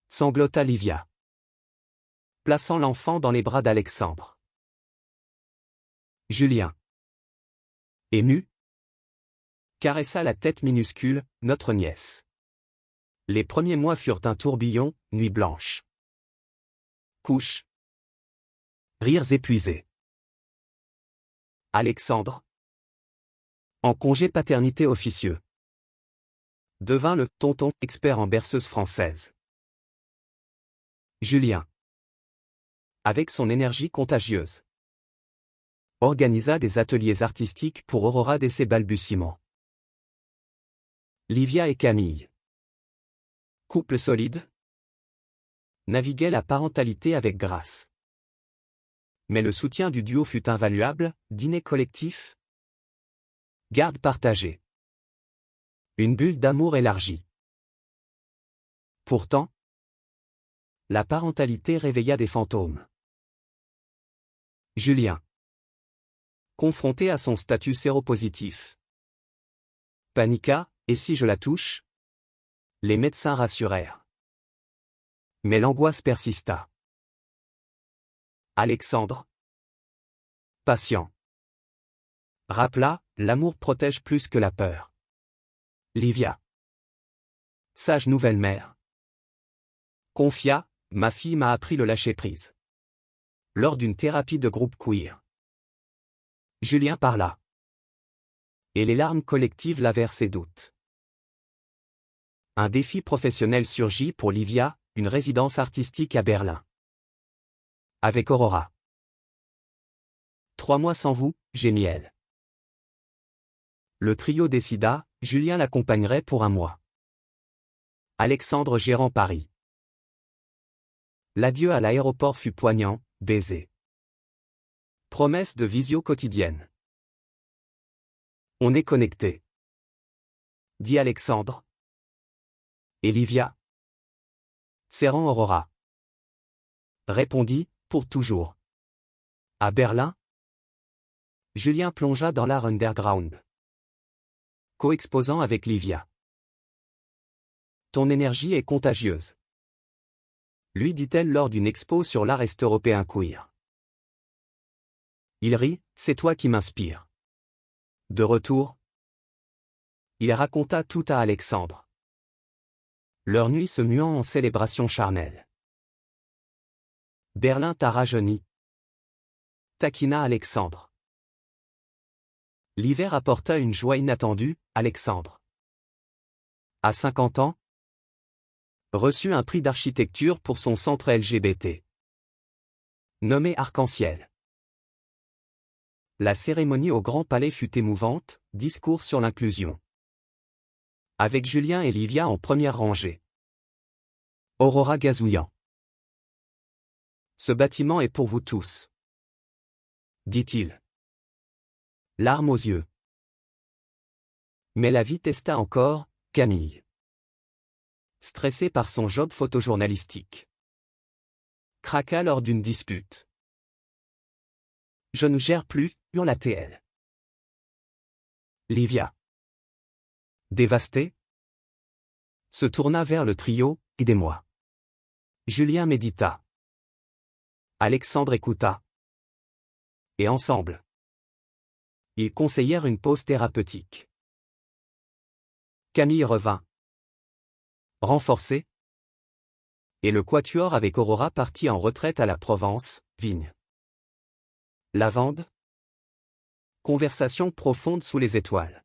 Sanglota Livia, plaçant l'enfant dans les bras d'Alexandre. Julien, ému, caressa la tête minuscule, notre nièce. Les premiers mois furent un tourbillon, nuit blanche. Couches. Rires épuisés. Alexandre, en congé paternité officieux, devint le tonton expert en berceuse française. Julien, avec son énergie contagieuse, organisa des ateliers artistiques pour Aurora dès ses balbutiements. Livia et Camille, couple solide, naviguaient la parentalité avec grâce. Mais le soutien du duo fut invaluable, dîner collectif, garde partagée. Une bulle d'amour élargie. Pourtant, la parentalité réveilla des fantômes. Julien, confronté à son statut séropositif, paniqua, et si je la touche? Les médecins rassurèrent. Mais l'angoisse persista. Alexandre, patient, rappela, l'amour protège plus que la peur. Livia, sage nouvelle mère, confia, ma fille m'a appris le lâcher-prise. Lors d'une thérapie de groupe queer. Julien parla. Et les larmes collectives lavèrent ses doutes. Un défi professionnel surgit pour Livia, une résidence artistique à Berlin. Avec Aurora. 3 mois sans vous, gémit-elle. Le trio décida, Julien l'accompagnerait pour 1 mois. Alexandre gérant Paris. L'adieu à l'aéroport fut poignant, baiser. Promesse de visio quotidienne. On est connecté, dit Alexandre. Et Livia? Serrant Aurora. Répondit, pour toujours. À Berlin? Julien plongea dans l'art underground. Co-exposant avec Livia. Ton énergie est contagieuse. Lui dit-elle lors d'une expo sur l'art est-européen queer. Il rit, c'est toi qui m'inspires. De retour, il raconta tout à Alexandre. Leur nuit se muant en célébration charnelle. Berlin t'a rajeuni. Taquina Alexandre. L'hiver apporta une joie inattendue, Alexandre. À 50 ans, reçut un prix d'architecture pour son centre LGBT. Nommé Arc-en-Ciel. La cérémonie au Grand Palais fut émouvante, discours sur l'inclusion. Avec Julien et Livia en première rangée. Aurora gazouillant. Ce bâtiment est pour vous tous. Dit-il. Larmes aux yeux. Mais la vie testa encore, Camille. Stressée par son job photojournalistique. Craqua lors d'une dispute. Je ne gère plus, hurla-t-elle. Livia. Dévastée, se tourna vers le trio, aidez-moi. Julien médita. Alexandre écouta. Et ensemble, ils conseillèrent une pause thérapeutique. Camille revint. Renforcée. Et le quatuor avec Aurora partit en retraite à la Provence, vigne. Lavande. Conversation profonde sous les étoiles.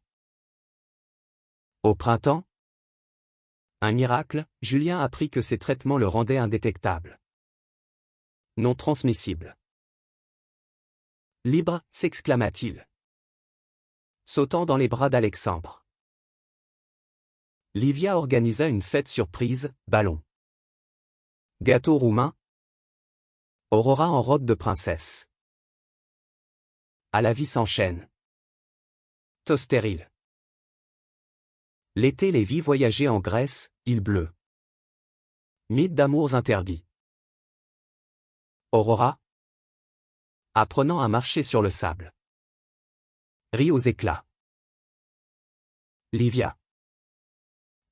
Au printemps, un miracle, Julien apprit que ses traitements le rendaient indétectable. Non transmissible. Libre, s'exclama-t-il. Sautant dans les bras d'Alexandre. Livia organisa une fête surprise, ballon. Gâteau roumain. Aurora en robe de princesse. À la vie s'enchaîne. Taux stérile. L'été les vit voyager en Grèce, île bleue. Mythe d'amours interdits. Aurora. Apprenant à marcher sur le sable. Rit aux éclats. Livia.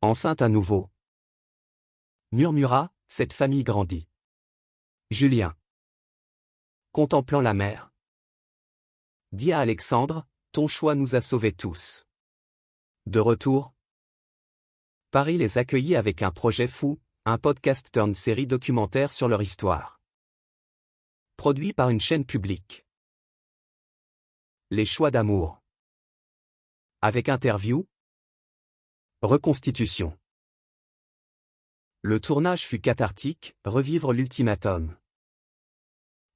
Enceinte à nouveau. Murmura, cette famille grandit. Julien. Contemplant la mer. Dit à Alexandre, ton choix nous a sauvés tous. De retour, Paris les accueillit avec un projet fou, un podcast turn série documentaire sur leur histoire. Produit par une chaîne publique. Les choix d'amour. Avec interview. Reconstitution. Le tournage fut cathartique, revivre l'ultimatum.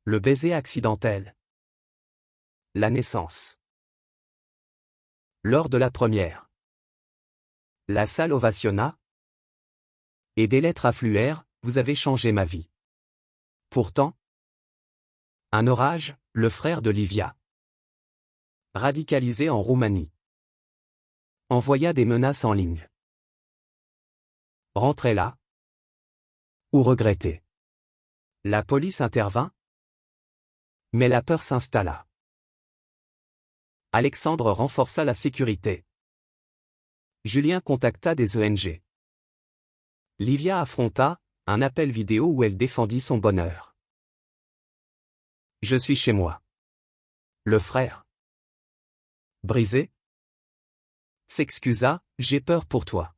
Le baiser accidentel. La naissance. Lors de la première. La salle ovationna. Et des lettres affluèrent, vous avez changé ma vie. Pourtant, un orage, le frère de Livia. Radicalisé en Roumanie. Envoya des menaces en ligne. Rentrez là. Ou regrettez. La police intervint. Mais la peur s'installa. Alexandre renforça la sécurité. Julien contacta des ONG. Livia affronta un appel vidéo où elle défendit son bonheur. Je suis chez moi. Le frère. Brisé. S'excusa, j'ai peur pour toi.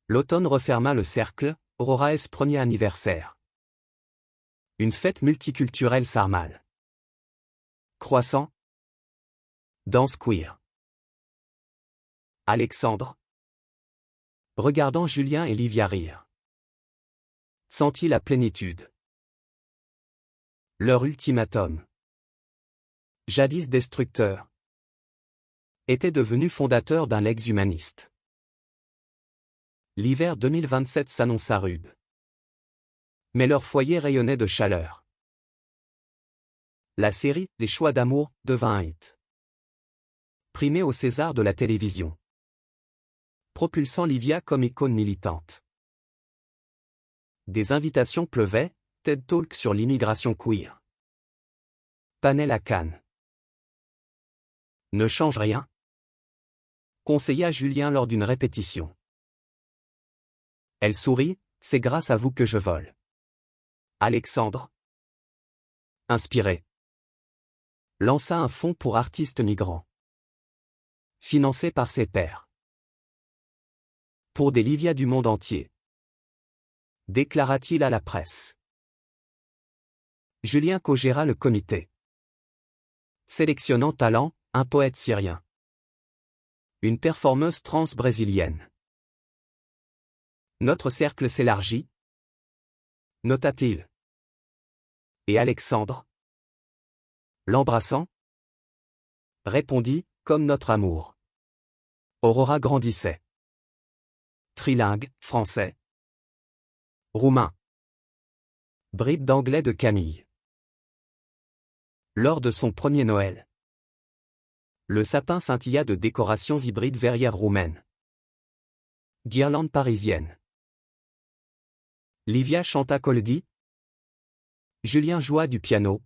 L'automne referma le cercle, Aurora S' premier anniversaire. Une fête multiculturelle s'armale. Croissant. Danse queer. Alexandre. Regardant Julien et Livia rire. Sentit la plénitude. Leur ultimatum. Jadis destructeur. Était devenu fondateur d'un legs humaniste. L'hiver 2027 s'annonça rude. Mais leur foyer rayonnait de chaleur. La série « Les choix d'amour » devint un hit. Primée au César de la télévision. Propulsant Livia comme icône militante. Des invitations pleuvaient, TED Talk sur l'immigration queer. Panel à Cannes. Ne change rien? Conseilla Julien lors d'une répétition. Elle sourit, c'est grâce à vous que je vole. Alexandre, inspiré, lança un fonds pour artistes migrants. Financé par ses pairs. Pour des Livia du monde entier. Déclara-t-il à la presse. Julien co-géra le comité. Sélectionnant talent, un poète syrien. Une performeuse trans brésilienne. Notre cercle s'élargit, nota-t-il. Et Alexandre, l'embrassant, répondit, comme notre amour. Aurora grandissait. Trilingue, français, roumain. Bribe d'anglais de Camille. Lors de son premier Noël. Le sapin scintilla de décorations hybrides verrières roumaines. Guirlande parisienne. Livia chanta Coldi. Julien joua du piano.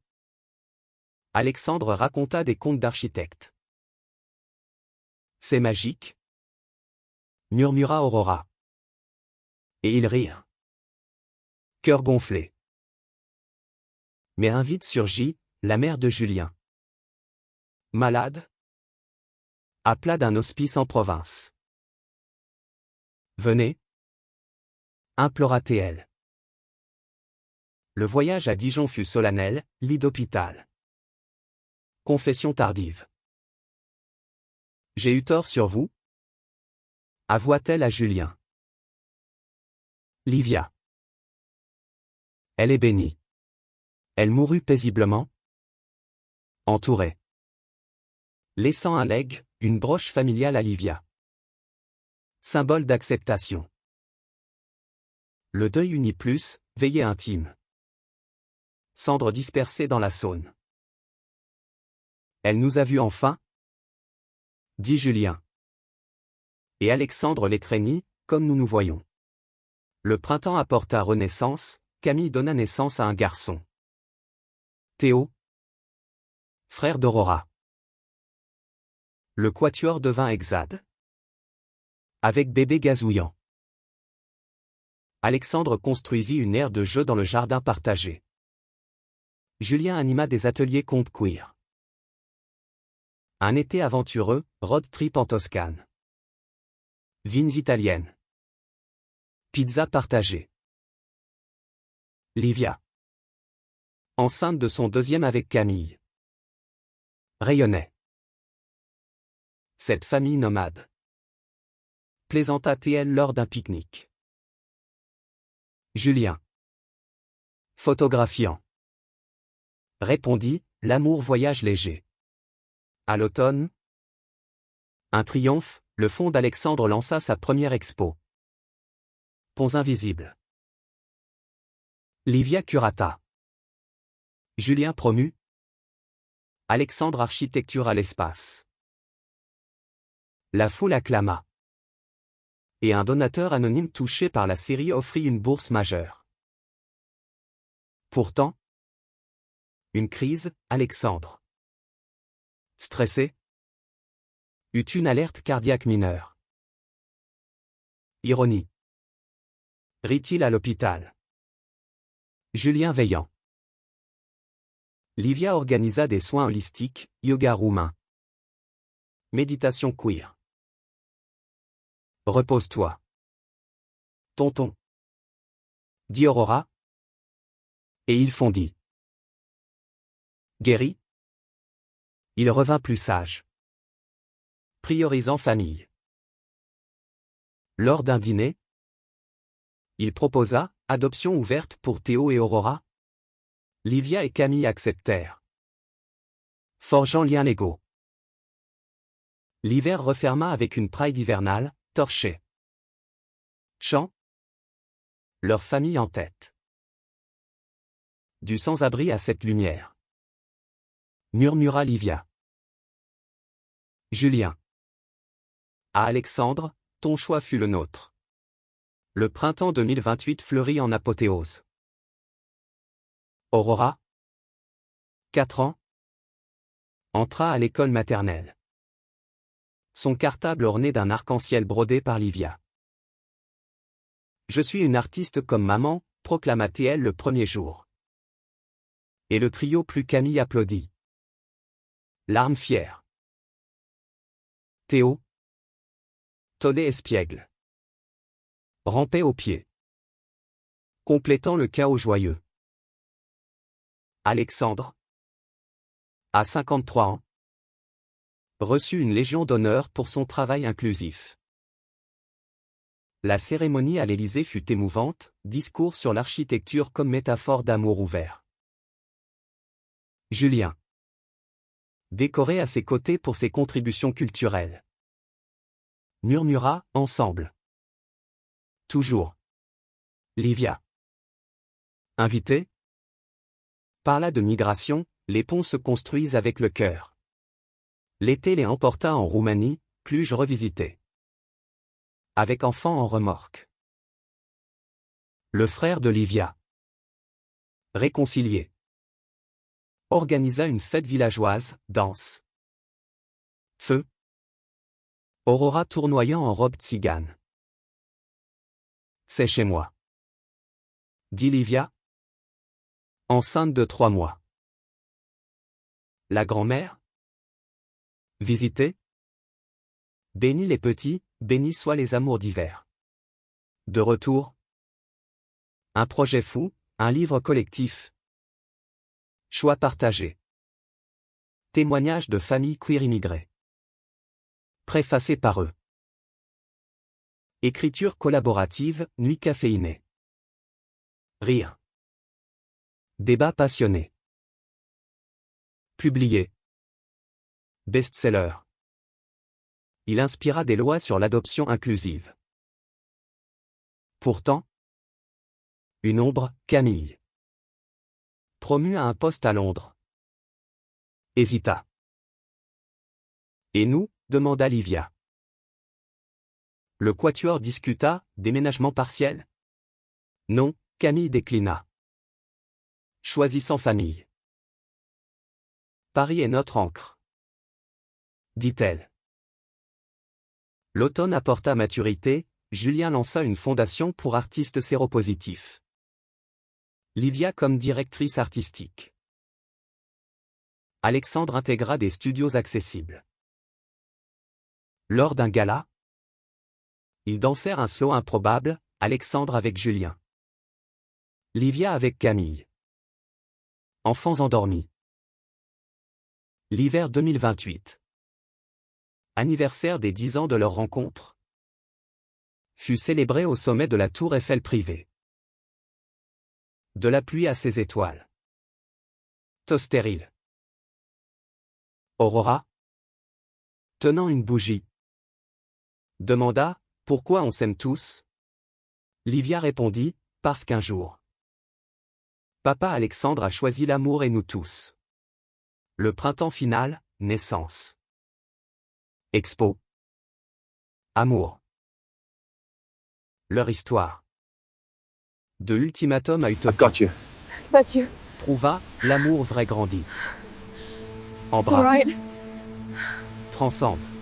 Alexandre raconta des contes d'architectes. C'est magique, murmura Aurora. Et ils rirent. Cœur gonflé. Mais un vide surgit, la mère de Julien. Malade? À plat d'un hospice en province. Venez, implora-t-elle. Le voyage à Dijon fut solennel, lit d'hôpital. Confession tardive. J'ai eu tort sur vous? Avoua-t-elle à Julien. Livia. Elle est bénie. Elle mourut paisiblement, entourée. Laissant un legs, une broche familiale à Livia. Symbole d'acceptation. Le deuil unit plus, veillée intime. Cendres dispersées dans la Saône. Elle nous a vus enfin? Dit Julien. Et Alexandre l'étreignit, comme nous nous voyons. Le printemps apporta renaissance, Camille donna naissance à un garçon. Théo, frère d'Aurora. Le quatuor devint exade. Avec bébé gazouillant. Alexandre construisit une aire de jeu dans le jardin partagé. Julien anima des ateliers contes queer. Un été aventureux, road trip en Toscane. Vignes italiennes. Pizza partagée. Livia. Enceinte de son deuxième avec Camille. Rayonnait. Cette famille nomade. Plaisanta-t-elle lors d'un pique-nique. Julien. Photographiant. Répondit, l'amour voyage léger. À l'automne. Un triomphe, le fonds d'Alexandre lança sa première expo. Ponts invisibles. Livia curata. Julien promu. Alexandre architecture à l'espace. La foule acclama. Et un donateur anonyme touché par la série offrit une bourse majeure. Pourtant, une crise, Alexandre. Stressé. Eut une alerte cardiaque mineure. Ironie. Rit-il à l'hôpital. Julien veillant. Livia organisa des soins holistiques, yoga roumain. Méditation queer. Repose-toi. Tonton. Dit Aurora. Et il fondit. Guéri. Il revint plus sage. Priorisant famille. Lors d'un dîner, il proposa, adoption ouverte pour Théo et Aurora. Livia et Camille acceptèrent. Forgeant liens légaux. L'hiver referma avec une pride hivernale, torchée. Chant. Leur famille en tête. Du sans-abri à cette lumière. Murmura Livia. Julien. À Alexandre, ton choix fut le nôtre. Le printemps 2028 fleurit en apothéose. Aurora, 4 ans, entra à l'école maternelle. Son cartable orné d'un arc-en-ciel brodé par Livia. Je suis une artiste comme maman, proclama-t-elle le premier jour. Et le trio plus Camille applaudit. Larmes fières. Théo, tonnet espiègle, rampait aux pieds, complétant le chaos joyeux. Alexandre, à 53 ans, reçut une Légion d'honneur pour son travail inclusif. La cérémonie à l'Élysée fut émouvante, discours sur l'architecture comme métaphore d'amour ouvert. Julien, décoré à ses côtés pour ses contributions culturelles, murmura, ensemble. Toujours. Livia, invité, parla de migration, les ponts se construisent avec le cœur. L'été les emporta en Roumanie, Cluj revisité. Avec enfant en remorque. Le frère de Livia, réconcilié, organisa une fête villageoise, danse. Feu. Aurora tournoyant en robe tzigane. C'est chez moi, dit Livia, enceinte de 3 mois. La grand-mère, visiter, bénis les petits, bénis soient les amours d'hiver. De retour, un projet fou, un livre collectif. Choix partagé. Témoignages de familles queer immigrées. Préfacé par eux. Écriture collaborative, nuit caféinée. Rire. Débat passionné. Publié. Best-seller. Il inspira des lois sur l'adoption inclusive. Pourtant, une ombre, Camille, promue à un poste à Londres, hésita. Et nous, demanda Livia. Le quatuor discuta, déménagement partiel? Non, Camille déclina. Choisissant famille. Paris est notre ancre, dit-elle. L'automne apporta maturité, Julien lança une fondation pour artistes séropositifs. Livia comme directrice artistique. Alexandre intégra des studios accessibles. Lors d'un gala, ils dansèrent un slow improbable, Alexandre avec Julien. Livia avec Camille. Enfants endormis. L'hiver 2028. Anniversaire des 10 ans de leur rencontre. Fut célébré au sommet de la tour Eiffel privée. De la pluie à ses étoiles. Tostérile. Aurora, tenant une bougie, demanda, pourquoi on s'aime tous? Livia répondit, parce qu'un jour, Papa Alexandre a choisi l'amour et nous tous. Le printemps final, naissance. Expo. Amour. Leur histoire. De ultimatum à utopie. I've got you. I've got you. Prouva, l'amour vrai grandit. It's Embrasse. alright. Transcende.